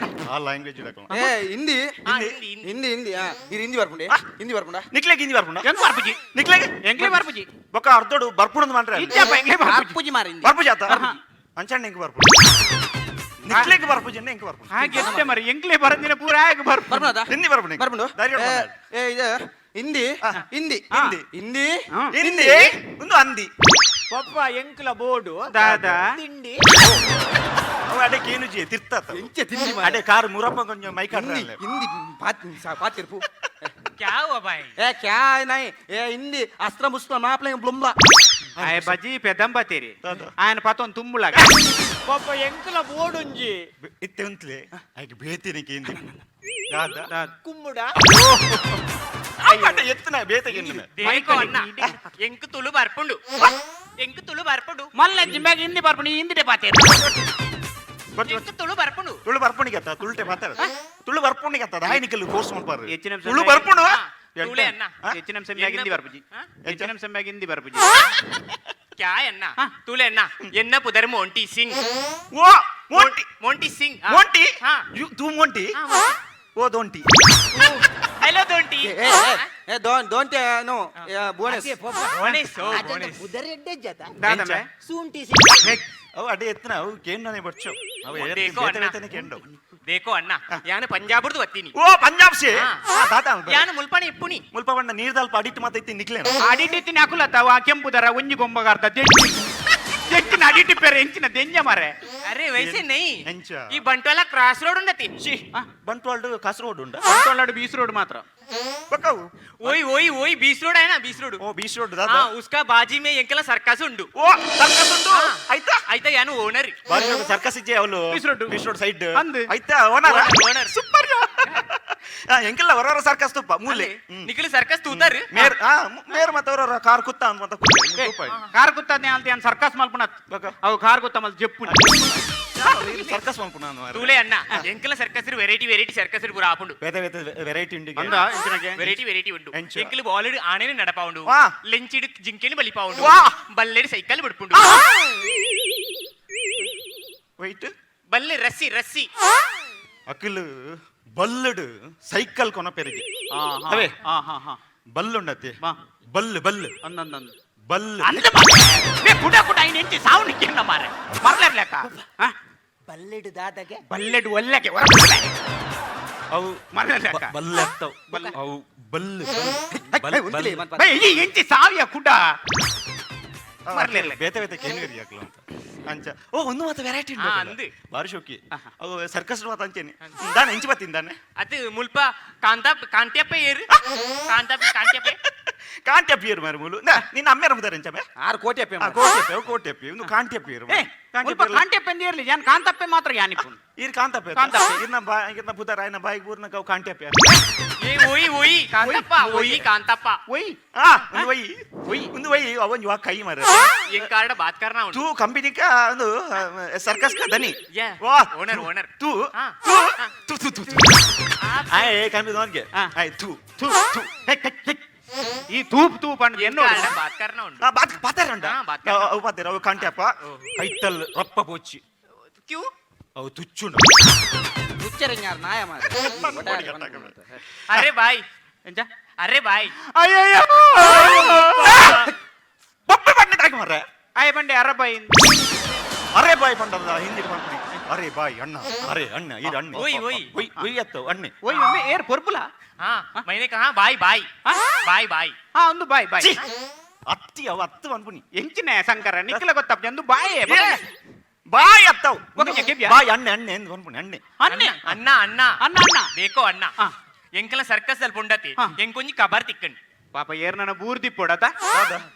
Speaker 6: ಆ ಲ್ಯಾಂಗ್ವೇಜ್ ಇಡಕ
Speaker 4: ಏ ಹಿಂದಿ
Speaker 5: ಹಿಂದಿ
Speaker 4: ಹಿಂದಿ ಹಿಂದಿ ಇದು ಹಿಂದಿ ಬರ್ಪುಂಡೆ ಹಿಂದಿ ಬರ್ಪುಂಡ
Speaker 6: ನಿಕ್ಲೆಗೆ ಹಿಂದಿ ಬರ್ಪುಂಡ
Speaker 3: ಎಂಗ್ ಬರ್ಪುಜಿ
Speaker 6: ನಿಕ್ಲೆಗೆ
Speaker 3: ಎಂಗ್ಲೆ ಬರ್ಪುಜಿ
Speaker 6: ಬೊಕ್ಕ ಅರ್ಧೋಡು ಬರ್ಪುಂಡ್ ಮಾಡ್ರೆ
Speaker 3: ಇಜ್ಜಪ್ಪ ಎಂಗ್ಲೆ ಬರ್ಪುಜಿ
Speaker 4: ಅಪ್ಪುಜಿ ಮಾರ ಹಿಂದಿ
Speaker 6: ಬರ್ಪುಜಿ ಆತ ಅಂಚಣ್ಣ ಹೆಂಗ್ ಬರ್ಪುಂಡ್ ನಿಕ್ಲೆಗೆ ಬರ್ಪುಜಿ ಹೆಂಗ್ ಬರ್ಪುಂಡ್
Speaker 3: ಹಾಗೆ ಎಷ್ಟೇ ಮರಿ ಎಂಗ್ಲೆ ಬರಂದಿನ ಪೂರ ಹಾಗೆ ಬರ್ಪು
Speaker 4: ಬರ್ಪುಂಡ
Speaker 6: ಹಿಂದಿ ಬರ್ಪುಂಡ್
Speaker 4: ಬರ್ಪುಂಡು
Speaker 6: ದಾರಿ
Speaker 4: ಏ ಇದು ಹಿಂದಿ ಹಿಂದಿ
Speaker 6: ಹಿಂದಿ
Speaker 4: ಹಿಂದಿ
Speaker 6: ಹಿಂದಿ ಒಂದು ಅಂದಿ
Speaker 5: ಪಪ್ಪ ಎಂಕ್ಲ ಬೋರ್ಡು
Speaker 3: ದಾದ
Speaker 5: ತಿಂಡಿ
Speaker 6: ಅವ ಅಡಕ್ಕೆ ಏನು ಜಿ ತಿರ್ತಾತ
Speaker 4: ಎಂಚೆ ತಿಂದಿ
Speaker 6: ಅಡೆ ಕಾರ್ ಮುರಪ್ಪ ಕೊಂಚ ಮೈ
Speaker 4: ಹಿಂದಿ
Speaker 6: ಕಾಟ್ರೆ
Speaker 4: ಹಿಂದಿ ಪಾತಿರ್ಪು
Speaker 5: ಕ್ಯಾವ ಬಾಯ್
Speaker 4: ಏ ಕ್ಯಾ ನೈ ಏ ಹಿಂದಿ ಅಸ್ತ್ರ ಮುಸ್ತ್ರ ಮಾಪ್ಲೆ ಬ್ಲುಮ್ಲಾ
Speaker 3: ಆಯ ಬಜಿ ಪೆದಂಬತೀರಿ
Speaker 6: ದಾದ.
Speaker 3: ఆయన పతం తుమ్ములాగా
Speaker 5: ಪಪ್ಪ ಎಂಕ್ಲ ಬೋರ್ಡ್ ಒಂಜಿ
Speaker 6: ಇತ್ತೆ ಉಂತ್ಲೆ ಆಯ್ಕೆ ಬೇತಿನಿಕೆ ಹಿಂದಿ
Speaker 5: ಕುಮ್ಮುಡ
Speaker 6: ఎత్తున బేతకి
Speaker 3: దేకో అన్న ఎంకు తులు బర్పుండు ఎంకు తులు బర్పుండు
Speaker 5: మళ్ళీ మ్యాಗ ಹಿಂದಿ ಬರ್ಪುಂಡು ಹಿಂದಿಡೆ ಪಾತೆ
Speaker 3: ఎంకు తులు బర్పుండు
Speaker 6: ತುಳು ಬರ್ಪುಣಿಗೆ ಅತ್ತ ತುಳುಟೆ ಮಾತಾಡ ತುಳು ಬರ್ಪುಣಿಗೆ ಅತ್ತ ರಾಯನಿಕಲ್ಲು ಕೋರ್ಸ್ ಮಾಡ್ಬಾರ್ದು
Speaker 3: ಹೆಚ್ಚಿನ
Speaker 6: ತುಳು ಬರ್ಪುಣು
Speaker 3: ತುಳೆ ಅನ್ನ
Speaker 1: ಹೆಚ್ಚಿನ ಸೆಮ್ಯಾಗ ಹಿಂದಿ ಬರ್ಪುಜಿ ಹೆಚ್ಚಿನ ಸೆಮ್ಯಾಗ ಹಿಂದಿ ಬರ್ಪುಜಿ
Speaker 3: क्या है अन्ना तुले अन्ना एन्न पुदर मोंटी सिंह
Speaker 6: ಓ ಮೋಂಟಿ
Speaker 3: मोंटी सिंह
Speaker 6: ಮೋಂಟಿ
Speaker 3: हाँ
Speaker 6: ತೂ ಮೋಂಟಿ ಓ ದೊಂಟಿ
Speaker 3: हेलो दोंटी
Speaker 4: ಡೋಂಟ್ ನೋ ಬೋನಸ್
Speaker 3: बोनेस ओ बोनेस
Speaker 5: ಬುದರೆಡ್ಡೆ ಜತ
Speaker 1: ದಾದಮೆ
Speaker 5: ಸೂಂಟಿ
Speaker 6: ಅವು ಅಡೆ ಎತ್ತನ ಅವು ಕೇಂಡನೆ ಬರ್ಚು ಅವು
Speaker 3: देखो अन्ना
Speaker 6: ಬೇತನೆ ಕೇಂಡು
Speaker 3: देखो अन्ना यान पंजाबुर्दु वत्तीनी
Speaker 6: ಓ ಪಂಜಾಬ್ ಸೇ ದಾದಾ
Speaker 3: यान मुल्पणी इप्पुनी
Speaker 6: ಮುಲ್ಪ ಬಣ್ಣ ನೀರ್ದಲ್ಪ ಅಡಿಟ್ ಮಾತೈತಿ ನಿಕ್ಲೇನ
Speaker 1: ಅಡಿಟಿತ್ತಿನ ಹಾಕುಲತ್ತ ಆ ಕೆಂಪು ದರ ಒಂಜಿ ಗೊಂಬಗಾರ್ದ ಹೆಚ್ಚಿನ ಅಡಿಟಿ ಪೇರೆ ಹೆಂಚಿನ ದೆಂಜ ಮಾರೆ
Speaker 3: अरे वैसे नहीं
Speaker 6: ಎಂಚ
Speaker 3: ಈ ಬಂಟ್ವಾಳ ಕ್ರಾಸ್ ರೋಡ್ ಉಂಡತಿ
Speaker 6: ಬಂಟ್ವಾಲ್ಡು ಕಾಸರಗೋಡು ಉಂಡ
Speaker 1: ಬಂಟ್ವಾಳ ಬೀಸ್ ರೋಡ್ ಮಾತ್ರ
Speaker 6: ಪಕ್ಕವು
Speaker 3: ओई ओई ओई बीस रोड है ना बीस रोड
Speaker 6: ಓ ಬೀಚ್ ರೋಡ್ ದಾದಾ
Speaker 3: हाँ उसका बाजी में ಎಂಕಲ ಸರ್ಕಸ್ ಉಂಡು
Speaker 6: ಓ ಸರ್ಕಸ್ ಉಂಟು ಆಯ್ತಾ
Speaker 3: ಆಯ್ತಾ ಯಾನು ಓನರ್
Speaker 6: ಬಾರಿ ಸರ್ಕಸ್ ಇಜ್ಜೆ ಅವಳು ಬೀಚ್ ರೋಡ್ ಸೈಡ್
Speaker 1: ಅಂದು.
Speaker 6: ಆಯ್ತಾ ಓನರ್
Speaker 3: ಓನರ್
Speaker 6: ಸೂಪರ್ ಎಂಕೆಲ್ಲ ಹೊರ ಸರ್ಕಸ್ ತುಪ್ಪ ಮೂಲೆ
Speaker 3: ನಿಖಿಲ್ ಸರ್ಕಸ್ ತೂತಾರ
Speaker 6: ಮೇರ್ ಮೇರ್ ಮತ್ತೆ ಅವರ ಕಾರ್ ಕುತ್ತ ಅಂತ
Speaker 1: ಕಾರ್ ಗುತ್ತದ್ನೆ ಅಂತ ಏನ್ ಸರ್ಕಸ್ ಮಲ್ಪುನತ್ ಅವು ಕಾರ್ ಗುತ್ತ ಮಲ್ ಜೆಪ್ಪುನ
Speaker 6: ಸರ್ಕಸ್ ಮಾಡ್ಪು ನಾನು
Speaker 3: ತೂಲೆ ಅಣ್ಣ ಎಂಕಲ ಸರ್ಕಸ್ ವೆರೈಟಿ ವೆರೈಟಿ ಸರ್ಕಸ್ ಪೂರ ಆಪುಂಡು
Speaker 6: ಬೇತೆ ಬೇತೆ ವೆರೈಟಿ ಉಂಡಿ
Speaker 1: ಅಂದ ಇಂಚಿನಗೆ
Speaker 3: ವೆರೈಟಿ ವೆರೈಟಿ ಉಂಡು
Speaker 6: ಎಂಚ.
Speaker 3: ಎಂಕಲು ಬಾಲೆಡ್ ಆನೆನೆ ನಡಪಾವುಂಡು
Speaker 6: ವಾ.
Speaker 3: ಲೆಂಚಿಡ್ ಜಿಂಕೆಲಿ ಬಲಿಪಾವುಂಡು
Speaker 6: ವಾ.
Speaker 3: ಬಲ್ಲೆಡ್ ಸೈಕಲ್ ಬಿಡ್ಪುಂಡು
Speaker 6: ವೈಟ್
Speaker 3: ಬಲ್ಲೆ ರಸ್ಸಿ ರಸ್ಸಿ
Speaker 6: ಅಕಿಲ್ ಬಲ್ಲಡ್ ಸೈಕಲ್ ಕೊನ ಪೆರಿಗೆ ಅವೇ
Speaker 1: ಹಾ ಹಾ ಹಾ
Speaker 6: ಬಲ್ಲುಂಡತಿ
Speaker 1: ಬಾ.
Speaker 6: ಬಲ್ಲು ಬಲ್ಲು
Speaker 1: ಅಂದಂದಂದು
Speaker 6: ಬಲ್ಲು
Speaker 1: ಅಂದ ಬೇ ಕುಡ ಕುಡ ಐನ್ ಎಂಚಿ ಸೌಂಡ್ ಕೆನ್ನ ಮಾರೆ ಮರ್ಲೆರ್ಲೆಕ
Speaker 5: ಬಲ್ಲೆಡು ದಾದಗೆ
Speaker 1: ಬಲ್ಲೆಡ್ ಒಲ್ಲೆಗೆ ಹೊರಬಿಡ್ಲೆ
Speaker 6: ಅವು
Speaker 1: ಮರ್ಲೆರ್ಲೆಕ
Speaker 6: ಬಲ್ಲು ಎತ್ತವು ಅವು ಬಲ್ಲು
Speaker 1: ಬೇ ಈ ಎಂಚಿ ಸಾವಿಯ ಕುಡ ಮರ್ಲೆರ್ಲೆಕ
Speaker 6: ಬೇತೆ ಬೇತೆ ಕೇನ್ವಿರಿ ಯಾಕಲು ಅಂತ ಅಂಚ ಓ ಒಂದು ಮಾತು ವೆರೈಟಿ
Speaker 3: ಹಾ, ಅಂದು.
Speaker 6: ಬಾರಿ ಶೋಕಿ ಅವು ಸರ್ಕಸ್ ಮಾತು ಅಂಚೇನಿ ದಾನೆ ಎಂಚಿ ಬತ್ತಿಂದಾನೆ
Speaker 3: ಅದು ಮುಲ್ಪ ಕಾಂತ್ಯಪ್ಪ ಏರು ಕಾಂತ್ಯಪ್ಪ
Speaker 6: ಕಾಂಟ್ಯ ಪಿಯರ್ ಮಾರು ಮೂಲು ನಿನ್ನ ಅಮ್ಮೇರ ಮುದಾರೆ ಎಂಚಮೆ
Speaker 4: 6 ಕೋಟಿ ಅಪ್ಪೆ
Speaker 6: ಕೋಟಿ ಪಿ ಒಂದು ಕಾಂಟ್ಯ ಪಿಯರ್
Speaker 1: ಕಾಂಟೆ ಪೆಂದಿರ್ಲಿ ಯಾನ್ ಕಾಂತಪ್ಪೆ ಮಾತ್ರ ಯಾನಿಪುನ್
Speaker 6: ಈರ್ ಕಾಂತಪ್ಪ
Speaker 1: ಕಾಂತಪ್ಪ.
Speaker 6: ಇರ್ನ ಬುದಾರ ಆಯ್ನ ಬಾಯಿಗೆ ಊರ್ನ ಕವು ಕಾಂಟ್ಯ ಪಿಯರ್
Speaker 3: ಏ ಓಯ್ ಓಯ್ ಕಾಂತಪ್ಪ ಓಯ್ ಕಾಂತಪ್ಪ
Speaker 1: ಒಯ್
Speaker 6: ಒಂದು ವೈ ಅವನ್ ಇವಾಗ ಕೈ ಮಾರ
Speaker 3: ಎಂಗ್ ಕಾರ್ಡ ಬಾತ್ ಕರ್ನಾ ಉಂಟು
Speaker 6: ತೂ ಕಂಪನಿ ಕಾ ಒಂದು ಸರ್ಕಸ್ ಕಾ ದನಿ
Speaker 3: ಯಾ
Speaker 6: ವಾ
Speaker 3: ಓನರ್
Speaker 6: ತೂ
Speaker 3: ಹಾ.
Speaker 6: ತೂ ತೂ ತೂ ಆಯ್ ಕಂಪನಿ ದೋನ್ಗೆ ಆಯ್ ತೂ
Speaker 1: ಥು ಥು ಈ ತೂಪ್ ತೂಪ್ ಅಂದ್ ಎನ್ನೋ
Speaker 3: ಕಾರ್ಡ ಬಾತ್ ಕರ್ನಾ ಉಂಟು
Speaker 6: ಬಾತ್ ಪಾತಾರಂಡ
Speaker 3: ಹಾ, ಬಾತ್ ಕರ್ನ.
Speaker 6: ಅವು ಪಾತಾರ ಅವು ಕಾಂಟ್ಯಪ್ಪ ಕೈತಲ್ ರಪ್ಪ ಪೋಚಿ
Speaker 3: ಕ್ಯೂ
Speaker 6: ಅವು ತುಚ್ಚುಂಡ
Speaker 4: ಹುಚ್ಚರಂಗಾರ ನಾಯ ಮಾರ
Speaker 3: ಅರೆ ಬಾಯ್ ಎಂಜ ಅರೆ ಬಾಯ್
Speaker 1: ಅಯ್ಯಯ್ಯೋ
Speaker 6: ಬೊಪ್ಪೆ ಬಣ್ಣೆ ತಾಗಿ ಮಾರ್ರೆ
Speaker 1: ಅಯ್ಯ ಬಂಡೆ ಅರಬೈ
Speaker 6: ಅರೆ ಬಾಯ್ ಪಂಡದ ಹಿಂದಿ ಪಂಪನಿ ಅರೆ ಬಾಯ್ ಅಣ್ಣ ಅರೆ ಅಣ್ಣ ಇದು ಅಣ್ಣ
Speaker 3: ಓಯ್, ಓಯ್.
Speaker 6: ಒಯ್ ಎತ್ತು ಅಣ್ಣೆ
Speaker 1: ಒಯ್ ಒಮ್ಮೆ ಏರ್ ಪೊರ್ಪುಲ
Speaker 3: ಹಾ ಮೈನೆ ಕಹಾ ಬಾಯ್ ಬಾಯ್ ಬಾಯ್ ಬಾಯ್
Speaker 1: ಹಾ ಒಂದು ಬಾಯ್ ಬಾಯ್
Speaker 6: ಅತ್ತಿ ಅವ ಅತ್ತು ಪಂಪನಿ
Speaker 1: ಎಂಚಿನ ಸಂಕರ ನಿಖಿಲ ಗೊತ್ತಪ್ಪ ಒಂದು ಬಾಯೇ
Speaker 6: ಬಾಯ್ ಅತ್ತವ್
Speaker 1: ಒಕ್ಕಗೆ ಕೆಬ್ಯಾ?
Speaker 6: ಬಾಯ್ ಅಣ್ಣೆ ಅಣ್ಣೆ ಎಂದು ಪಂಪನಿ ಅಣ್ಣೆ
Speaker 1: ಅನ್ನೆ
Speaker 3: ಅಣ್ಣ ಅಣ್ಣ
Speaker 1: ಅಣ್ಣ ಅಣ್ಣ
Speaker 3: ಬೇಕೋ ಅಣ್ಣ
Speaker 1: ಹಾ.
Speaker 3: ಎಂಕಲ ಸರ್ಕಸ್ ಅಲ್ಲಿ ಪುಂಡತಿ
Speaker 1: ಹಾ.
Speaker 3: ಎಂಕೊಂಜಿ ಕಬಾರ್ ತಿಕ್ಕಂಡು
Speaker 1: ಪಾಪ ಏರ್ ನನ್ನ ಬೂರ್ದಿ ಪೊಡತ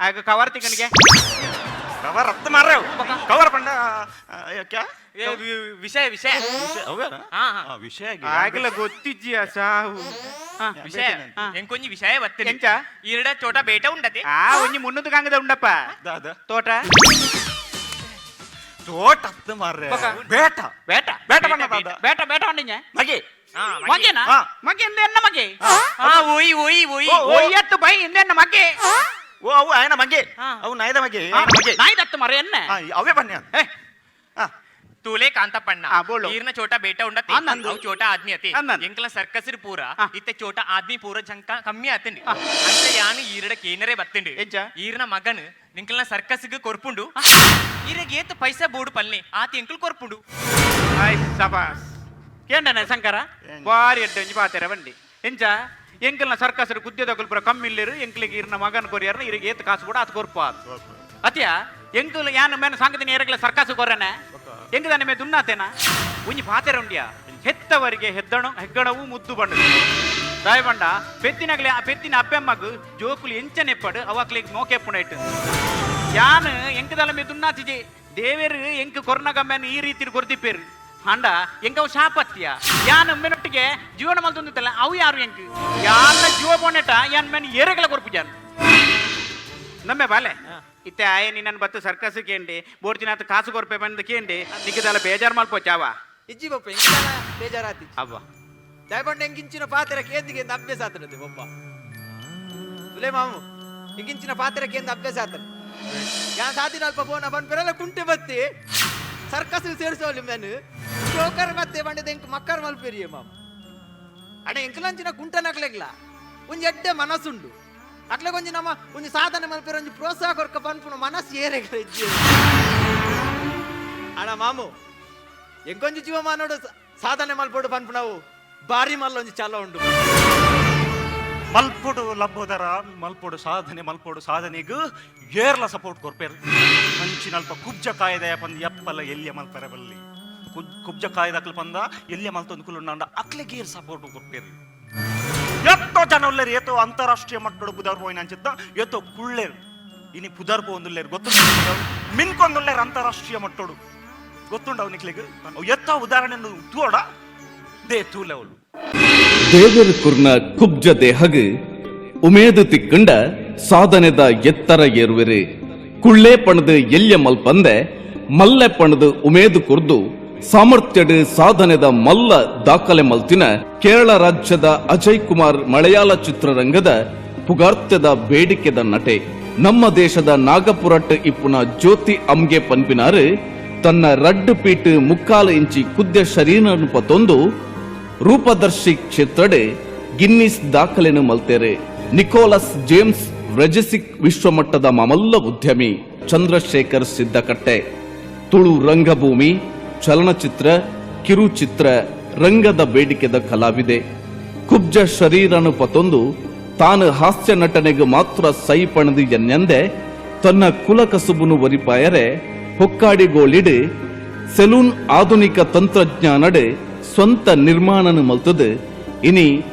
Speaker 1: ಆಗ ಕವರ್ ತಿಕ್ಕನಿಗೆ
Speaker 6: ಕವರ್ ಅತ್ತು ಮಾರ್ರೆ ಕವರ್ ಪಂಡ ಕ್ಯಾ
Speaker 3: ವಿಷಯ ವಿಷಯ
Speaker 6: ಅವೇನ
Speaker 3: ಹಾ, ಹಾ.
Speaker 6: ವಿಷಯ
Speaker 1: ಆಗಲ ಗೊತ್ತಿಜ್ಜಿಯ ಸಾವು ಹಾ,
Speaker 3: ವಿಷಯ
Speaker 1: ಹಾ.
Speaker 3: ಎಂಕೊಂಜಿ ವಿಷಯ ಬರ್ತೇನೆ
Speaker 1: ಎಂಚ?
Speaker 3: ಈರಡ ಚೋಟ ಬೇಟ ಉಂಡತಿ
Speaker 1: ಆ ಒಂಜಿ ಮುನ್ನೂದು ಕಾಂಗದ ಉಂಡಪ್ಪ
Speaker 6: ದಾದ
Speaker 1: ತೋಟ
Speaker 6: ತೋಟ ಅತ್ತು ಮಾರ್ರೆ ಬೇಟ
Speaker 1: ಬೇಟ
Speaker 6: ಬೇಟ ಬಣ್ಣ ದಾದ
Speaker 1: ಬೇಟ ಬೇಟ ಉಂಡಿഞ്ഞ
Speaker 6: ಮಗೆ
Speaker 1: ಮಗೆನಾ
Speaker 6: ಹಾ.
Speaker 1: ಮಗೆ ಎಂದೆನ್ನ ಮಗೆ
Speaker 3: ಹಾ ಓಯ್ ಓಯ್ ಓಯ್
Speaker 1: ಒಯ್ಯತ್ತು ಬೈ ಎಂದೆನ್ನ ಮಗೆ
Speaker 6: ಓ ಅವು ಆಯ್ನ ಮಗೆ
Speaker 3: ಹಾ.
Speaker 6: ಅವು ನಾಯ್ದ ಮಗೆ ಆಯ್ನ ಮಗೆ
Speaker 1: ನಾಯಿ ದತ್ತು ಮರ ಎನ್ನ
Speaker 6: ಅವೇ ಬನ್ನಿ
Speaker 1: ಏ,
Speaker 3: तूले कांतापण्ण
Speaker 1: हाँ, बोलो।
Speaker 3: ईरना छोटा बेटा उंडते
Speaker 1: अन्नंदु।
Speaker 3: अव छोटा आदमी अते
Speaker 1: अन्नंदु।
Speaker 3: ಎಂಕಲ ಸರ್ಕಸ್ ಪೂರ
Speaker 1: हाँ.
Speaker 3: ಇತ್ತೆ छोटा ಆದ್ಮಿ ಪೂರ ಜಂಕ ಕಮ್ಮಿ ಆತಂಡಿ ಅಂದ್ರೆ ಯಾನು ಈರಡ ಕೇನರೆ ಬತ್ತಂಡಿ
Speaker 1: ಎಂಚ?
Speaker 3: ಈರನ ಮಗನ್ ನಿಂಕಲ್ನ ಸರ್ಕಸ್ ಗೆ ಕೊರ್ಪುಂಡು ಈರಗೆ ಏತ್ ಪೈಸಾ ಬೋರ್ಡ್ ಪಲ್ಲೆ ಆತ ಎಂಕಲ್ ಕೊರ್ಪುಂಡು
Speaker 1: ಆಯ್ ಸಬಾಸ್ ಕೇಂಡನ ಸಂಕರ ಬಾರಿ ಎಡ್ಡೆ ಒಂಜಿ ಪಾತೆರ ಬಂಡಿ ಎಂಚ ಎಂಕಲ್ನ ಸರ್ಕಸ್ ಗುದ್ದೆ ಪುರ ಕಮ್ಮಿಲ್ಲಿರು ಎಂಕ್ಲಿಗೆ ಇರ್ನ ಮಗನ್ ಕೊರಿಯರ್ನ ಇರಿಗೆ ಏತ್ ಕಾಸು ಕೂಡ ಆತ ಕೊರ್ಪ ಅತ್ಯ ಎಂಕಲ್ ಯಾನ ಮೇನ ಸಂಗತಿನ ಎರಗಲ ಸರ್ಕಸ್ ಕೊರನೆ ಎಂಗದಾನೆ ಮೇ ದುನ್ನಾತೇನ ಒಂಜಿ ಪಾತೆರ ಉಂಡಿಯ ಹೆತ್ತವರಿಗೆ ಹೆಗ್ಗಣವು ಮುದ್ದು ಬಂಡು ದಾಯ ಬಂಡ ಪೆತ್ತಿನಗಲೆ ಪೆತ್ತಿನ ಅಪ್ಪೆಮ್ಮಗು ಜೋಕುಲು ಎಂಚನೆಪ್ಪಡು ಅವಕ್ಲಿಗೆ ಮೋಕೆಪ್ಪುಣ ಇಟ್ಟು ಯಾನು ಎಂಕದಲ ಮೇ ದುನ್ನಾತಿಜೆ ದೇವೇರು ಎಂಕ್ ಕೊರ್ನಗಮ್ಮನ ಈ ರೀತಿ ಕೊರ್ದಿಪ್ಪೇರು
Speaker 3: ಅಂಡ ಎಂಕವು ಶಾಪತ್ಯ ಯಾನ್ ಮೆನೊಟ್ಟಿಗೆ ಜೀವನ ಮಲ್ತೊಂದಿತ್ತಲ್ಲ ಅವು ಯಾರು ಎಂಕ್ ಯಾನ ಜೀವ ಬೋನೆಟ ಯಾನ್ ಮೆನ್ ಏರೆಗಳ ಕೊರ್ಪು ಜಾನ್ ನಮ್ಮೆ ಬಾಲೆ ಇತ್ತೆ ಆಯ ನಿನ್ನ ಬತ್ತು ಸರ್ಕಸ್ ಕೇಂಡಿ ಬೋಡ್ತಿನಾಥ ಕಾಸು ಕೊರ್ಪೆ ಬಂದು ಕೇಂಡಿ ನಿಕ್ಕಿದಲ್ಲ ಬೇಜಾರು ಮಲ್ಪೋಚಾವ
Speaker 5: ಇಜ್ಜಿ ಬಪ್ಪ ಇಂಕಲ ಬೇಜಾರಾತಿ
Speaker 3: ಅವ್ವ
Speaker 5: ದಯಪಂಡ ಎಂಕಿಂಚಿನ ಪಾತ್ರ ಕೇಂದಿಗೆ ಎಂದ ಅಭ್ಯಾಸ ಆತನದು ಬಪ್ಪ ಸುಲೇ ಮಾಮು ಎಂಕಿಂಚಿನ ಪಾತ್ರ ಕೇಂದ ಅಭ್ಯಾಸ ಆತನ ಯಾನ್ ಸಾದಿನ ಅಲ್ಪ ಬೋನ ಬಂದ್ ಬೆರಲ್ಲ ಕುಂಟೆ ಬತ್ತಿ ಸರ್ಕಸ್ ಸೇರಿಸೋಲಿ ಮೆನು ಜೋಕರ್ ಮತ್ತೆ ಬಂಡದ ಎಂಕ್ ಮಕ್ಕರ್ ಮಲ್ಪೇರಿಯ ಮಾಮ ಅಡ ಎಂಕಲಂಚಿನ ಕುಂಟ ನಕ್ಲೆಗ್ಲ ಒಂಜಿ ಎಡ್ಡೆ ಮನಸ್ಸುಂಡು ಅಟ್ಲೆ ಒಂಜಿ ನಮ್ಮ ಒಂಜಿ ಸಾಧನೆ ಮಲ್ಪೇರ ಒಂಜಿ ಪ್ರೋತ್ಸಾಹ ಕೊರ್ಕ ಪನ್ಪುನ ಮನಸ್ಸು ಏರೆಗ್ಲ ಇಜ್ಜಿ ಅಣ್ಣ ಮಾಮು ಎಂಕೊಂಜಿ ಜೀವ ಮಾನೋಡು ಸಾಧನೆ ಮಲ್ಪೋಡು ಪನ್ಪುನವು ಬಾರಿ ಮಲ್ಲ ಒಂಜಿ ಚಾಲ ಉಂಡು
Speaker 6: ಮಲ್ಪೊಡು ಲಬ್ಬೋದರ ಮಲ್ಪೊಡು ಸಾಧನೆಗೂ ಏರ್ಲ ಸಪೋರ್ಟ್ ಕೊರ್ಪೇರು ಮಂಚಿನಲ್ಪ ಕುಬ್ಜ ಕಾಯ್ದೆ ಪಂದ ಎಪ್ಪಲ ಎಲ್ಲಿಯ ಮಲ್ಪರೆ ಬಲ್ಲಿ ಕುಬ್ಜ ಕಾಯ್ದಕ್ಲು ಪಂದ ಎಲ್ಲಿಯ ಮಲ್ತೊಂದು ಕುಲುಂಡ ಅಕ್ಲೆಗೆ ಏರ್ ಸಪೋರ್ಟ್ ಕೊರ್ಪೇರು ಎತ್ತೋ ಜನ ಉಳ್ಳೇರು ಏತೋ ಅಂತಾರಾಷ್ಟ್ರೀಯ ಮಟ್ಟಡು ಪುದರ್ ಪೋಯಿನ ಅಂಚಿತ್ತ ಏತೋ ಕುಳ್ಳೇರು ಇನಿ ಪುದರ್ ಪೋಂದುಲ್ಲೇರು ಗೊತ್ತುಂಡು ಮಿನ್ಕೊಂದುಳ್ಳೇರು ಅಂತಾರಾಷ್ಟ್ರೀಯ ಮಟ್ಟಡು ಗೊತ್ತುಂಡವು ನಿಕ್ಲೆಗ್ ಎತ್ತ ಉದಾಹರಣೆ ತೂಡ ದೇ ತೂಲೆವಳು
Speaker 7: ದೇವರ ಕುರ್ನ ಕುಬ್ಜ ದೇಹಗ್ ಉಮೇದು ತಿಕ್ಕಂಡ ಸಾಧನೆದ ಎತ್ತರ ಏರುವೆರೆ ಕುಳ್ಳೆ ಪಣದು ಎಲ್ಯ ಮಲ್ಪಂದೆ ಮಲ್ಲೆ ಪಣದು ಉಮೇದು ಕುರ್ದು ಸಾಮರ್ಥ್ಯಡ್ ಸಾಧನೆದ ಮಲ್ಲ ದಾಖಲೆ ಮಲ್ತಿನ ಕೇರಳ ರಾಜ್ಯದ ಅಜಯ್ ಕುಮಾರ್ ಮಲಯಾಳ ಚಿತ್ರರಂಗದ ಪುಗಾರ್ತ್ಯದ ಬೇಡಿಕೆದ ನಟೆ ನಮ್ಮ ದೇಶದ ನಾಗಪುರಟ್ ಇಪ್ಪುನ ಜ್ಯೋತಿ ಅಮ್ಗೆ ಪನ್ಪಿನಾರು ತನ್ನ ರಡ್ಡು ಪೀಟ್ ಮುಕ್ಕಾಲು ಇಂಚಿ ಕುದ್ಯ ಶರೀರನು ಪತೊಂದು ರೂಪದರ್ಶಿ ಕ್ಷೇತ್ರಡೆ ಗಿನ್ನಿಸ್ ದಾಖಲೆನು ಮಲ್ತೇರೆ ನಿಕೋಲಸ್ ಜೇಮ್ಸ್ ರೆಜಿಸಿಕ್ ವಿಶ್ವಮಟ್ಟದ ಮಮಲ್ಲ ಉದ್ಯಮಿ ಚಂದ್ರಶೇಖರ್ ಸಿದ್ದಕಟ್ಟೆ ತುಳು ರಂಗಭೂಮಿ ಚಲನಚಿತ್ರ ಕಿರುಚಿತ್ರ ರಂಗದ ಬೇಡಿಕೆದ ಕಲಾವಿದೆ ಕುಬ್ಜ ಶರೀರನು ಪತೊಂದು ತಾನು ಹಾಸ್ಯ ನಟನೆಗೆ ಮಾತ್ರ ಸೈ ಪಣದು ಎನ್ನೆಂದೆ ತನ್ನ ಕುಲ ಕಸುಬುನು ವರಿಪಾಯರೆ ಹೊಕ್ಕಾಡಿಗೋಳಿಡ್ ಸೆಲೂನ್ ಆಧುನಿಕ ತಂತ್ರಜ್ಞಾನಡೆ ಸ್ವಂತ ನಿರ್ಮಾಣನು ಮಲ್ತದು ಇನಿ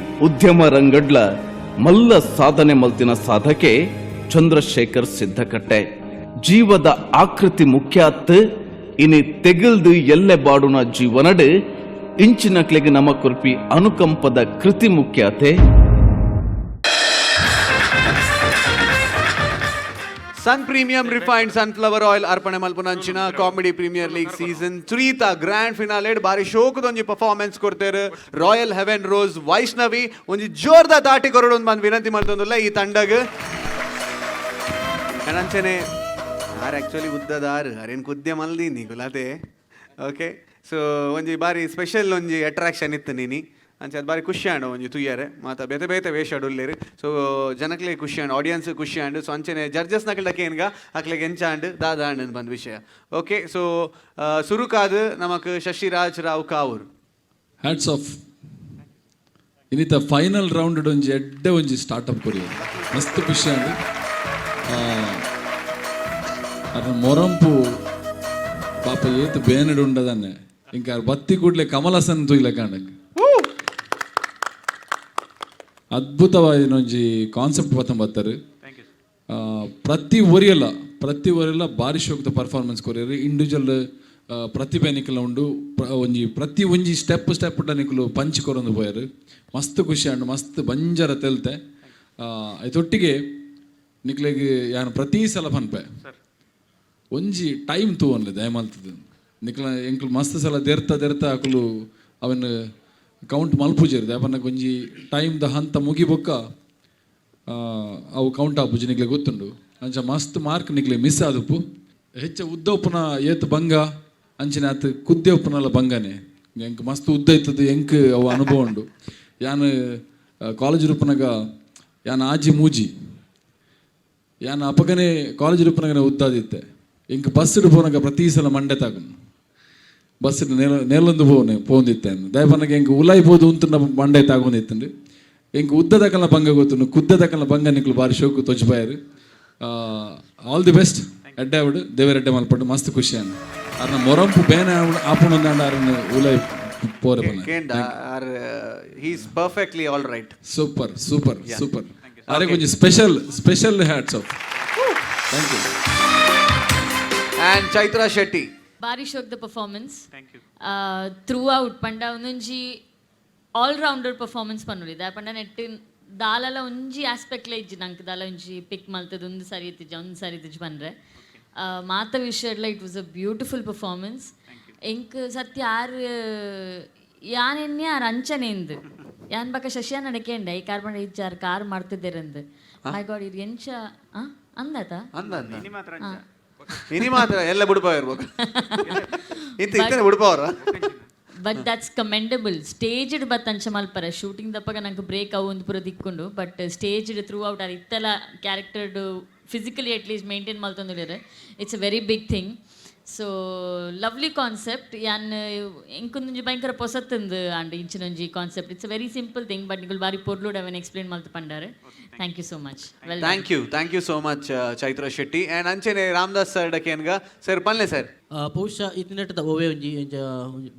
Speaker 7: ಉದ್ಯಮ ರಂಗಡ್ಲ ಮಲ್ಲ ಸಾಧನೆ ಮಲ್ತಿನ ಸಾಧಕೆ ಚಂದ್ರಶೇಖರ್ ಸಿದ್ದಕಟ್ಟೆ ಜೀವದ ಆಕೃತಿ ಮುಖ್ಯಾತ್ ಇನಿ ತೆಗಿಲ್ದು ಎಲ್ಲೆ ಬಾಡುನ ಜೀವನಡ್ ಇಂಚಿನಕ್ಲೆಗೆ ನಮ ಕುರ್ಪಿ ಅನುಕಂಪದ ಕೃತಿ ಮುಖ್ಯಾತೆ
Speaker 1: Sun premium refined sunflower oil ಅರ್ಪಣೆ ಮಲ್ಪುನಂಚಿನ ಕಾಮಿಡಿ ಪ್ರೀಮಿಯರ್ ಲೀಗ್ ಸೀಸನ್ 3 ತ ಗ್ರ್ಯಾಂಡ್ ಫಿನಾಲೆಡ್ ಬಾರಿ ಶೋಕದೊಂಜಿ ಪರ್ಫಾರ್ಮೆನ್ಸ್ ಕೊಡ್ತೇರು ರಾಯಲ್ ಹೆವೆನ್ ರೋಸ್ ವೈಷ್ಣವಿ ಒಂಜಿ ಜೋರ್ದ ದಾಟಿ ಕೊರಡು ಬಂದು ವಿನಂತಿ ಮಾಡ್ತೊಂದಿಲ್ಲ ಈ ತಂಡಗ್ ಅಂಚನೆ ಯಾರು ಆಕ್ಚುಲಿ ಉದ್ದದಾರು ಅರೇನು ಕುದ್ದೆ ಮಲ್ದೀನಿ ಗುಲಾತೆ ಓಕೆ ಸೊ ಒಂಜಿ ಬಾರಿ ಸ್ಪೆಷಲ್ ಒಂಜಿ ಅಟ್ರಾಕ್ಷನ್ ಇತ್ತು ನೀನಿ ಅಂಚೆ ಅದು ಬಾರಿ ಖುಷಿ ಆಂಡು ಒಂಜಿ ತುಯ್ಯಾರೆ ಮಾತ ಬೇತೆ ಬೇತೆ ವೇಷ ಉಳ್ಳೇರು ಸೊ ಜನಕ್ಲೆ ಖುಷಿ ಆಂಡು ಆಡಿಯನ್ಸ್ ಖುಷಿ ಆಂಡು ಸೊ ಅಂಚನೆ ಜಡ್ಜಸ್ ನಕಲ್ಡಕ್ಕೆ ಏನ್ಗ ಅಕ್ಲೆಗೆ ಎಂಚಾಂಡು ದಾದಾಂಡು ಬಂದ ವಿಷಯ ಓಕೆ ಸೊ ಸುರುಕಾದು ನಮಕ್ ಶಶಿರಾಜ್ ರಾವ್ ಕಾವೂರ್
Speaker 8: ಹ್ಯಾಟ್ಸ್ ಆಫ್ ಇನ್ನಿತ ಫೈನಲ್ ರೌಂಡ್ ಒಂಜಿ ಎಡ್ಡೆ ಒಂಜಿ ಸ್ಟಾರ್ಟ್ಅಪ್ ಕೊರಿಯ ಮಸ್ತ್ ಖುಷಿ ಆಂಡು ಅದ್ರ ಮೊರಂಪು ಪಾಪ ಏತು ಬೇನಡು ಉಂಡದನ್ನೆ ಇಂಕ ಬತ್ತಿ ಕೂಡ್ಲೆ ಕಮಲಸನ್ ತುಯ್ಲೆ ಕಾಂಡಕ್ಕೆ ಅದ್ಭುತವಾದ ಒಂಜಿ ಕಾನ್ಸೆಪ್ಟ್ ಬತ್ತಂಬತ್ತರು ಪ್ರತಿ ಒರಿಯಲ್ಲ ಭಾರಿ ಶೋಕದ ಪರ್ಫಾರ್ಮೆನ್ಸ್ ಕೊರಿಯರು ಇಂಡಿವಿಜುವಲ್ ಪ್ರತಿಭೆ ನಿಖಲ ಉಂಡು ಪ್ರತಿ ಒಂಜಿ ಸ್ಟೆಪ್ ನಿಖಲು ಪಂಚ್ ಕೊರೊಂದು ಪೋಯರು ಮಸ್ತ್ ಖುಷಿ ಆಂಡು ಮಸ್ತ್ ಬಂಜರ ತೆಲ್ತೆ ಐತೊಟ್ಟಿಗೆ ನಿಕ್ಲೆಗೆ ಯಾನು ಪ್ರತಿ ಸಲ ಪನ್ಪೆ ಒಂಜಿ ಟೈಮ್ ತೂವನ್ಲೆ ದಯಮಲ್ತದ ನಿಕ್ಲ ಎಂಕ್ಲು ಮಸ್ತ್ ಸಲ ದೇರ್ತ ಅಕುಲು ಅವನು ಕೌಂಟ್ ಮಲ್ಪುಜೇರು ದಯಪನ್ನಕ್ಕೆ ಒಂಜಿ ಟೈಮ್ದ ಹಂತ ಮುಗಿಬೊಕ್ಕ ಅವು ಕೌಂಟ್ ಆಪುಜಿ ನಿಕ್ಲೆ ಗೊತ್ತುಂಡು ಅಂಚ ಮಸ್ತ್ ಮಾರ್ಕ್ ನಿಕ್ಲೆ ಮಿಸ್ ಆದುಪ್ಪು ಹೆಚ್ಚ ಉದ್ದೋಪುನ ಏತ್ ಬಂಗ ಅಂಚಿನ ಆತ ಕುದ್ದೇಪುನಲ್ಲ ಬಂಗನೆ ಎಂಕ್ ಮಸ್ತ್ ಉದ್ದ ಇತ್ತದು ಎಂಕ್ ಅವು ಅನುಭವ ಉಂಡು ಯಾನು ಕಾಲೇಜ್ ರೂಪನಾಗ ಯಾನು ಆಜಿ ಮೂಜಿ ಯಾನು ಅಪಗನೆ ಕಾಲೇಜ್ ರೂಪನಾಗನೆ ಉದ್ದಾದಿತ್ತೆ ಎಂಕ್ ಬಸ್ ಪೋನಾಗ ಪ್ರತಿ ಸಲ ಮಂಡೆ ತಾಗುನು ಬಸ್ ನೆಲೊಂದು ಪೋಂದಿತ್ತೆ ದಯಪನ್ನಗೆ ಎಂಕ್ ಉಲಾಯ್ಬೋದು ಅಂತ ಮಂಡೆ ತಾಗೊಂದಿತ್ತಂಡು ಎಂಕ್ ಉದ್ದದಕಲ್ನ ಬಂಗ ಗೊತ್ತುಂಡು ಕುದ್ದದಕಲ್ನ ಬಂಗ ನಿಕ್ಲು ಬಾರಿ ಶೋಕು ತೊಜ್ಬಾಯರು ಆಲ್ ದಿ ಬೆಸ್ಟ್ ಎಡ್ಡೆ ಅವಡು ದೇವರೆಡ್ಡೆ ಮಲ್ಪಟ್ಟು ಮಸ್ತ್ ಖುಷಿ ಅನ್ನ ಅರ್ನ ಮೊರಂಪು ಬೇನೆ ಆಪುಣಂದಾಂಡ ಅರನ್ನು ಉಲಾಯ್ ಪೋರೆ
Speaker 1: he is perfectly all right
Speaker 8: super ಅರೆ ಕೊಂಚ special hats off thank you
Speaker 1: and Chaitra Shetty
Speaker 9: ಬಾರಿ ಶೋಕ್ ದ performance
Speaker 1: thank you
Speaker 9: throughout ಪಂಡ ಒಂದೊಂಜಿ ಆಲ್ ರೌಂಡರ್ ಪರ್ಫಾರ್ಮೆನ್ಸ್ ಪನ್ನೋಡಿದ ಪಂಡ ನೆಟ್ ದಾಲಲ ಒಂಜಿ ಆಸ್ಪೆಕ್ಟ್ಲ ಇಜ್ಜಿ ನಂಗೆ ದಾಲ ಒಂಜಿ ಪಿಕ್ ಮಲ್ತದ ಒಂದು ಸಾರಿ ಇತ್ತಿಜ್ಜ ಒಂದು ಸಾರಿ ಇತ್ತಿಜ್ಜಿ ಪಂಡ್ರೆ ಮಾತ ವಿಷಯಡ್ಲ it was a beautiful performance ಎಂಕ್ ಸತ್ಯ ಯಾರು ಯಾನೆನ್ನೆ ಯಾರು ಅಂಚನೆಂದು ಯಾನ್ ಬಕ್ಕ ಶಶಿಯ ನಡಕೇಂಡ ಈ ಕಾರ್ ಬಂಡ ಇಜ್ಜಾರು ಕಾರ್ ಮಾಡ್ತಿದ್ದೇರಂದು ಮೈ ಗಾಡ್ ಇದು ಎಂಚ ಅಂದಾತ
Speaker 1: ಇನಿ ಮಾತ್ರ ಎಲ್ಲ ಬಿಡ್ಪಾವ ಇರ್ಬೇಕು ಇಂತ ಬಿಡ್ಪಾವ್ರ
Speaker 9: ಬಟ್ ದಟ್ಸ್ ಕಮೆಂಡಬಲ್ ಸ್ಟೇಜ್ಡ್ ಬತ್ ಅಂಚ ಮಲ್ಪರ ಶೂಟಿಂಗ್ ದಪ್ಪಗ ನಂಗೆ ಬ್ರೇಕ್ ಅವು ಒಂದು ಪೂರ ದಿಕ್ಕೊಂಡು ಬಟ್ ಸ್ಟೇಜ್ಡ್ ಥ್ರೂ ಔಟ್ ಅದು ಇತ್ತಲ್ಲ ಕ್ಯಾರೆಕ್ಟರ್ಡು ಫಿಸಿಕಲಿ ಅಟ್ಲೀಸ್ಟ್ ಮೇಂಟೈನ್ ಮಲ್ತೊಂದಿದ್ದಾರೆ it's a very big thing so lovely concept ಯಾನ್ ಇಂಕೊಂದು ಭಯಂಕರ ಪೊಸತ್ತಂದು ಅಂಡ್ ಇಂಚಿನೊಂಜಿ concept it's a very simple thing but ನಿಗಳು ಬಾರಿ ಪೊರ್ಲುಡ್ ಅವನ್ ಎಕ್ಸ್ಪ್ಲೇನ್ ಮಲ್ತು ಪಂಡಾರೆ thank you so much well
Speaker 1: thank you so much Chaitra Shetty and ಅಂಚೆನೆ ರಾಮದಾಸ್ ಸರ್ ಡಕೇನ್ಗ ಸರ್ ಪನ್ಲೆ ಸರ್
Speaker 10: ಬಹುಶಃ ಇತ್ತಿನಟ್ಟದ ಓವೇ ಒಂಜಿ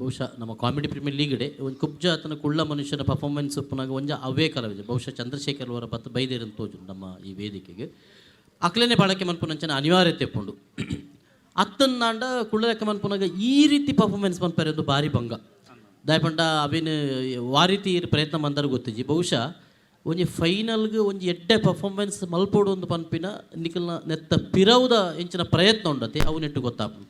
Speaker 10: ಬಹುಶಃ ನಮ್ಮ ಕಾಮಿಡಿ ಪ್ರೀಮಿಯರ್ ಲೀಗ್ಡೆ ಒಂದು ಕುಬ್ಜ ಆತನ ಕುಳ್ಳ ಮನುಷ್ಯನ ಪರ್ಫಾರ್ಮೆನ್ಸ್ ಉಪ್ಪನಾಗ ಒಂಜ ಅವೇ ಕಲಾವಿದ ಬಹುಶಃ ಚಂದ್ರಶೇಖರ್ ಅವರ ಪತ್ತು ಬೈದೇರನ್ನು ತೋಜು ನಮ್ಮ ಈ ವೇದಿಕೆಗೆ ಅಕ್ಲೇನೆ ಬಾಳಕೆ ಮನ್ಪುನಂಚನ ಅನಿವಾರ್ಯತೆ ಪುಂಡು ಅತ್ತನ್ನಾಂಡ ಕುಳ್ಳಲೆಕ್ಕ ಮನ್ಪುನಾಗ ಈ ರೀತಿ ಪರ್ಫಾರ್ಮೆನ್ಸ್ ಮನ್ಪರೆ ಒಂದು ಭಾರಿ ಭಂಗ ದಯಪಂಡ ಅವೇನು ಆ ರೀತಿ ಪ್ರಯತ್ನ ಮಂದಾರ ಗೊತ್ತಿಜ್ಜಿ ಬಹುಶಃ ಒಂಜಿ ಫೈನಲ್ಗೆ ಒಂಜಿ ಎಡ್ಡೆ ಪರ್ಫಾರ್ಮೆನ್ಸ್ ಮಲ್ಪೋಡು ಒಂದು ಪನ್ಪಿನ ನಿಖಲ್ನ ನೆತ್ತ ಪಿರವುದ ಎಂಚಿನ ಪ್ರಯತ್ನ ಉಂಡತೆ ಅವು ನೆಟ್ಟು ಗೊತ್ತಾಪು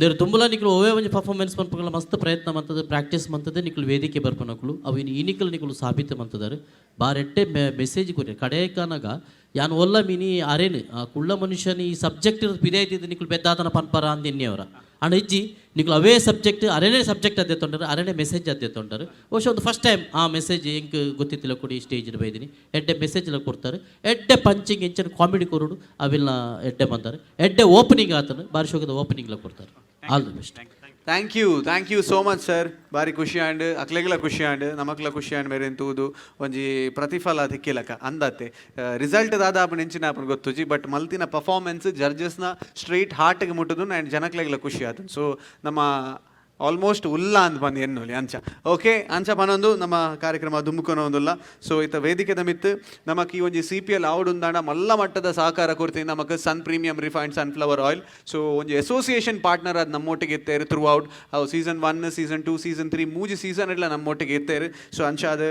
Speaker 10: ನೇರು ತುಂಬಲ ನಿಖಲು ಓವೇ ಒಂಜಿ ಪರ್ಫಾರ್ಮೆನ್ಸ್ ಮನ್ಪಗಳ ಮಸ್ತ್ ಪ್ರಯತ್ನ ಮಂತದ ಪ್ರಾಕ್ಟೀಸ್ ಮಂತದೆ ನಿಖಲು ವೇದಿಕೆ ಬರ್ಪನಕಲು ಅವು ಇನ್ನು ಈ ನಿಖಲು ನಿಖಲು ಸಾಬೀತು ಮಂತದಾರೆ ಬಾರೆಟ್ಟೆ ಮೆಸೇಜ್ ಕೊಟ್ಟೆ ಕಡೆಯಕನಾಗ ಯಾನು ಒಲ್ಲ ಮೀನಿ ಅರೇನು ಆ ಕುಳ್ಳ ಮನುಷ್ಯನ ಈ ಸಬ್ಜೆಕ್ಟ್ ಪಿದಾಯ್ತಿದ್ದು ನಿಖಲು ಬೆದ್ದಾತನ ಪನ್ಪರ ಅಂದ ಎನ್ನೆಯವರ ಅಣ್ಣ ಇಜ್ಜಿ ನಿಖಲು ಅವೇ ಸಬ್ಜೆಕ್ಟ್ ಅರೇನೇ ಸಬ್ಜೆಕ್ಟ್ ಅದೇ ತೊಂಡರು ಅರೇನೇ ಮೆಸೇಜ್ ಅದೇ ತೊಂಡರು ಬಹುಶಃ ಒಂದು ಫಸ್ಟ್ ಟೈಮ್ ಆ ಮೆಸೇಜ್ ಹೆಂಗೆ ಗೊತ್ತಿತ್ತಿಲ್ಲ ಕೊಡಿ ಸ್ಟೇಜ್ ಬೈದಿನಿ ಎಡ್ಡೆ ಮೆಸೇಜ್ ಎಲ್ಲ ಕೊಡ್ತಾರೆ ಎಡ್ಡೆ ಪಂಚಿಂಗ್ ಎಂಚನ ಕಾಮಿಡಿ ಕೊರೋಡು ಅವೆಲ್ಲ ಎಡ್ಡೆ ಬಂತಾರೆ ಎಡ್ಡೆ ಓಪನಿಂಗ್ ಆತನು ಬಾರಿ ಶೋಕದ ಓಪನಿಂಗ್ ಎಲ್ಲ ಕೊಡ್ತಾರೆ all the best
Speaker 1: thank you so much sir ಬಾರಿ ಖುಷಿ ಆಂಡ್ ಅಕ್ಲೆಗ್ಲ ಖುಷಿ ಆಂಡ್ ನಮಕ್ಲ ಖುಷಿ ಆಂಡ್ ಮೇರೆ ತೂದು ಒಂಜಿ ಪ್ರತಿಫಲ ತಿಕ್ಕಿಲಕ ಅಂದತ್ತೆ ರಿಸಲ್ಟ್ ದಾದ ಆಪಣ ಎಂಚಿನ ಆಪಣ ಗೊತ್ತುಜಿ ಬಟ್ ಮಲ್ತಿನ ಪರ್ಫಾರ್ಮೆನ್ಸ್ ಜಡ್ಜಸ್ನ ಸ್ಟ್ರೈಟ್ ಹಾರ್ಟ್ಗೆ ಮುಟ್ಟುದು ಆ್ಯಂಡ್ ಜನಕ್ಲೆಗ್ಲ ಖುಷಿ ಆಯ್ತು ಸೊ ನಮ್ಮ ಆಲ್ಮೋಸ್ಟ್ ಉಲ್ಲ ಅಂತ ಬಂದು ಎನ್ನೋಲಿ ಅಂಚ ಓಕೆ ಅಂಚ ಪನೊಂದು ನಮ್ಮ ಕಾರ್ಯಕ್ರಮ ದುಮ್ಮುಕೊನೊಂದುಲ್ಲ ಸೊ ಇತ್ತ ವೇದಿಕೆದ ಮಿತ್ತು ನಮಕ್ ಈ ಒಂಜಿ CPL ಆವಡುಂದಾಂಡ ಮಲ್ಲ ಮಟ್ಟದ ಸಹಕಾರ ಕೊಡ್ತೀನಿ ನಮಕ್ Sun premium refined sunflower oil so ಒಂಜಿ ಅಸೋಸಿಯೇಷನ್ ಪಾರ್ಟ್ನರ್ ಅದು ನಮ್ಮೊಟ್ಟಿಗೆ ಇತ್ತೇರು ಥ್ರೂ ಔಟ್ ಅವು ಸೀಸನ್ 1 ಸೀಸನ್ 2 ಸೀಸನ್ 3 ಮೂಜಿ ಸೀಸನ್ ಎಲ್ಲ ನಮ್ಮೊಟ್ಟಿಗೆ ಇತ್ತೇರು ಸೊ ಅಂಚ ಅದು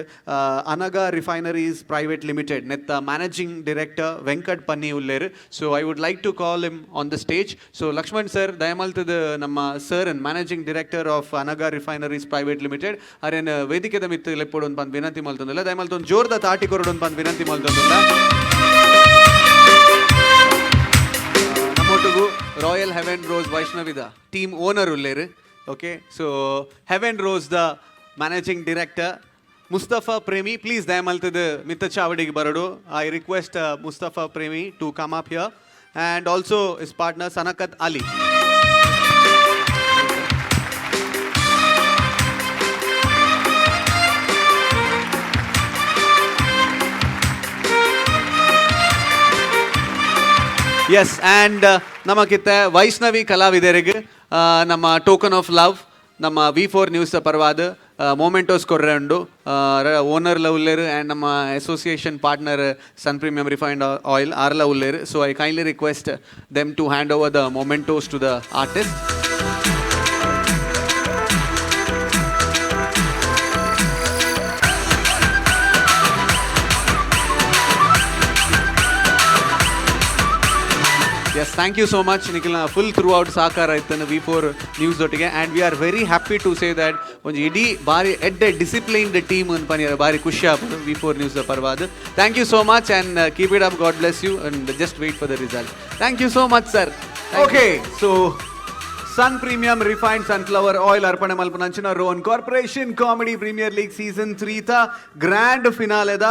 Speaker 1: ಅನಗ ರಿಫೈನರೀಸ್ ಪ್ರೈವೇಟ್ ಲಿಮಿಟೆಡ್ ನೆತ್ತ ಮ್ಯಾನೇಜಿಂಗ್ ಡೈರೆಕ್ಟರ್ ವೆಂಕಟ್ ಪನ್ನಿ ಉಲ್ಲೇರು so I would like to call him on the stage so Lakshman sir ದಯಮಲ್ತದ ನಮ್ಮ sir managing director of Anaga refineries private limited ಅರೇನ್ ವೇದಿಕೆದ ಮಿತ್ತು ಲೆಪ್ಪೋಡು ಒಂದು ಬಂದು ವಿನಂತಿ ಮಲ್ತೊಂದಿಲ್ಲ ದಯಮಲ್ತ ಒಂದು ಜೋರ್ದ ತಾಟಿ ಕೊರಡು ಒಂದು ಬಂದು ವಿನಂತಿ ಮಲ್ತೊಂದಿಲ್ಲ ನಮ್ಮೊಟ್ಟಿಗೂ ರಾಯಲ್ ಹೆವೆನ್ ರೋಸ್ ವೈಷ್ಣವಿದ ಟೀಮ್ ಓನರ್ ಉಲ್ಲೇರು okay so Heaven Rose the managing director Mustafa Premi please ದಯಮಲ್ತದ ಮಿತ್ತ ಚಾವಡಿಗೆ ಬರಡು I request Mustafa Premi to come up here and also is partner Sanakat Ali S and ನಮಗಿತ್ತೆ ವೈಷ್ಣವಿ ಕಲಾವಿದರಿಗೆ ನಮ್ಮ ಟೋಕನ್ ಆಫ್ ಲವ್ ನಮ್ಮ V4 ನ್ಯೂಸ್ ಪರವಾದ ಮೊಮೆಂಟೋಸ್ ಕೊರ್ರೆ ಉಂಡು ಓನರ್ಲ ಉಲ್ಲೇರು ಆ್ಯಂಡ್ ನಮ್ಮ association partner Sun premium refined oil ಆರ್ಲ ಉಲ್ಲೇರು so I kindly request them to hand over the mementos to the artist Yes, thank you so much, Nikhil. Full throughout Sakara itanu V4 News ಒಟ್ಟಿಗೆ and we are very happy to say that ಒಂದು ಇಡೀ ಬಾರಿ ಎಡ್ಡೆ disciplined team ಅಂತ ಪನಿಯಾರ ಬಾರಿ ಖುಷಿ ಆಗ್ಬೋದು V4 News ಪರವಾದ thank you so much and keep it up God bless you and just wait for the result thank you so much sir okay so Sun premium refined sunflower oil ಅರ್ಪಣೆ ಮಲ್ಪನಂಚಿನ Rohan Corporation Comedy Premier League season 3 ತ grand ಫಿನಾಲೆದ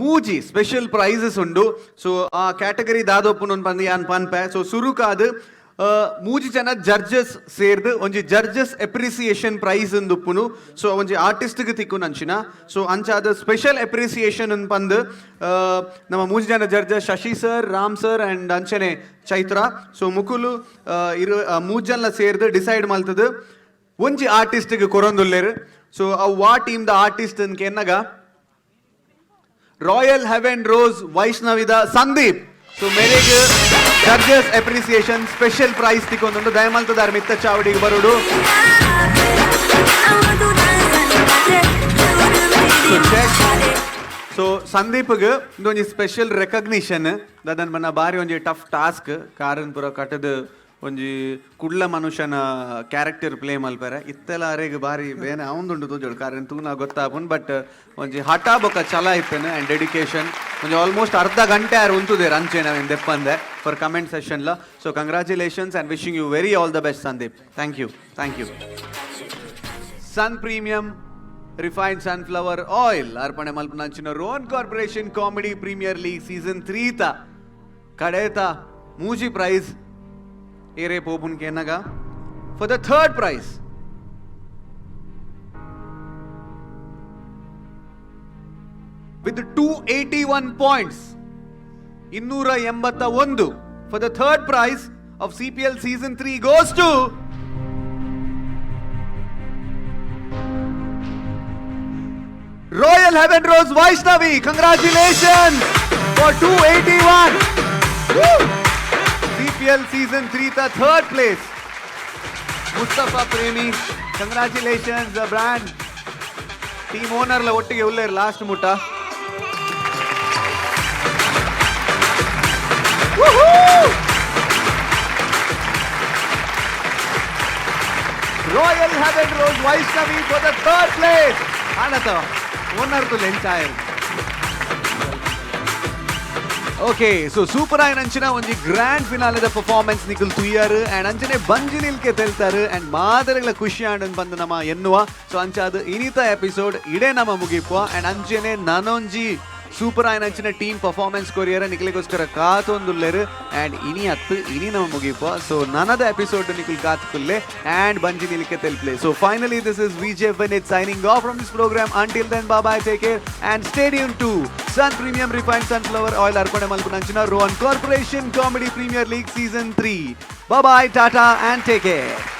Speaker 1: ಮೂಜಿ special prizes ಉಂಡು so ಆ category ದಾದೊಪ್ಪುನು ಪಂದು ಯಾನ್ ಪನ್ಪೆ ಸೊ ಸುರುಕಾದು ಮೂಜಿ ಜನ ಜಡ್ಜಸ್ ಸೇರ್ದು ಒಂಜಿ ಜಡ್ಜಸ್ ಎಪ್ರಿಸಿಯೇಷನ್ ಪ್ರೈಸ್ ಉಪ್ಪುನು ಸೊ ಒಂಜಿ ಆರ್ಟಿಸ್ಟ್ಗೆ ತಿಕ್ಕುನು ಅಂಚಿನ ಸೊ ಅಂಚಾದ ಸ್ಪೆಷಲ್ ಎಪ್ರಿಸಿಯೇಷನ್ ಪಂದು ನಮ್ಮ ಮೂಜಿ ಜನ judges Shashi sir Ram sir and ಅಂಚನೆ ಚೈತ್ರ ಸೊ ಮುಕುಲು ಮೂಜ್ ಜನ ಸೇರ್ದು ಡಿಸೈಡ್ ಮಲ್ತದು ಒಂಜಿ ಆರ್ಟಿಸ್ಟ್ಗೆ ಕೊರೊಂದುಲ್ಲೇರು ಸೊ ಅವು ವಾ ಟೀಮ್ ದ ಆರ್ಟಿಸ್ಟ್ ಅನ್ಕೆ ಎನ್ನಗ ರಾಯಲ್ ಹೆವೆನ್ ರೋಸ್ ವೈಷ್ಣವಿದ ಸಂದೀಪ್ ಸೊ ಮೇರೆಗೆ ಜಡ್ಜಸ್ ಅಪ್ರಿಸಿಯೇಷನ್ ಸ್ಪೆಷಲ್ ಪ್ರೈಸ್ ತಿಕ್ಕೊಂದುಂಡು ದಯಮಲ್ತದಾರ ಮಿತ್ತ ಚಾವಡಿಗೆ ಬರುಡು ಸೊ ಸಂದೀಪ್ಗೆ ಒಂಜಿ ಸ್ಪೆಷಲ್ ರೆಕಗ್ನಿಷನ್ ದಾದನ್ ಬನ್ನ ಬಾರಿ ಒಂಜಿ ಟಫ್ ಟಾಸ್ಕ್ ಕಾರನ್ ಪುರ ಕಟ್ಟದ ಒಂಜಿ ಕುಡ್ಲ ಮನುಷ್ಯನ ಕ್ಯಾರೆಕ್ಟರ್ ಪ್ಲೇ ಮಲ್ಪೆರೆ ಇತ್ತೆಲ ಅರೆಗ್ ಬಾರಿ ಬೇನೆ ಅವಂದುಂಡು ತೋಜೋಡು ಕಾರಣ ತೂನ ಗೊತ್ತಾಪುನ್ ಬಟ್ ಒಂಜಿ ಹಠ ಬೊಕ ಛಲ ಇಪ್ಪೆನ್ ಆ್ಯಂಡ್ ಡೆಡಿಕೇಶನ್ ಒಂಜಿ ಆಲ್ಮೋಸ್ಟ್ ಅರ್ಧ ಗಂಟೆ ಯಾರು ಉಂತುದೇರು ಅಂಚೆ ನಾವೇನು ದೆಪ್ಪಂದೆ ಫಾರ್ ಕಮೆಂಟ್ ಸೆಷನ್ಲ so congratulations and wishing you very all the best Sandeep thank you Sun premium refined sunflower oil ಅರ್ಪಣೆ ಮಲ್ಪನಂಚಿನ Rohan Corporation Comedy Premier League season 3 ತ ಕಡೆತ ಮೂಜಿ ಪ್ರೈಸ್ ಏರೆ ಪೋಪುನ್ ಕೆನಗ for the third prize with 281 points 281 for the third prize of CPL season 3 goes to Royal Heaven Rose Vaishnavi. Congratulations for 281. Woo! CPL season 3 the third place. Mustafa Premi. Congratulations the brand. Team owner la ottige uller last mutta. Woohoo! Royal Heaven Rose Vaishnavi for the third place. Anata. Owner ತು ಲೆಂಚಾಯರ್ okay so super ಆಯ್ನ ಅಂಚಿನ ಒಂಜಿ grand ಫಿನಾಲೆದ performance ನಿಕುಲ್ ತುಯ್ಯಾರು and ಅಂಚನೆ ಬಂಜಿ ನಿಲ್ಕೆ ತೆಲ್ತಾರು and ಮಾದರಿಗಳ ಖುಷಿ ಆಂಡನ್ ಬಂದು ನಮ್ಮ ಎನ್ನುವ ಸೊ ಅಂಚಾದ ಇನಿತ ಎಪಿಸೋಡ್ ಇಡೇ ನಮ್ಮ ಮುಗಿಪುವ ಆ್ಯಂಡ್ ಅಂಚನೆ ನನೊಂಜಿ ಸೂಪರ್ ಆಯ್ನ ಅಂಚಿನ ಟೀಮ್ ಪರ್ಫಾರ್ಮೆನ್ಸ್ ಕೊರಿಯರ ನಿಕ್ಲಿಗೋಸ್ಕರ ಕಾತೊಂದುಲ್ಲೆರು ಆ್ಯಂಡ್ ಇನಿ ನಮ್ಮ ಮುಗಿಪುವ ಸೊ ನನದ ಎಪಿಸೋಡ್ ನಿಕುಲ್ ಕಾತ್ಕುಲ್ಲೆ ಆ್ಯಂಡ್ ಬಂಜಿ ನಿಲ್ಕೆ ತೆಲ್ಪ್ಲೆ so finally this is Vijay Vinit signing off from this program. Until then, bye bye, take care and stay tuned to Sun Premium Refined Sunflower Oil Arpane Malpunanchina Rohan Corporation Comedy Premier League Season 3. Bye bye, tata and take care.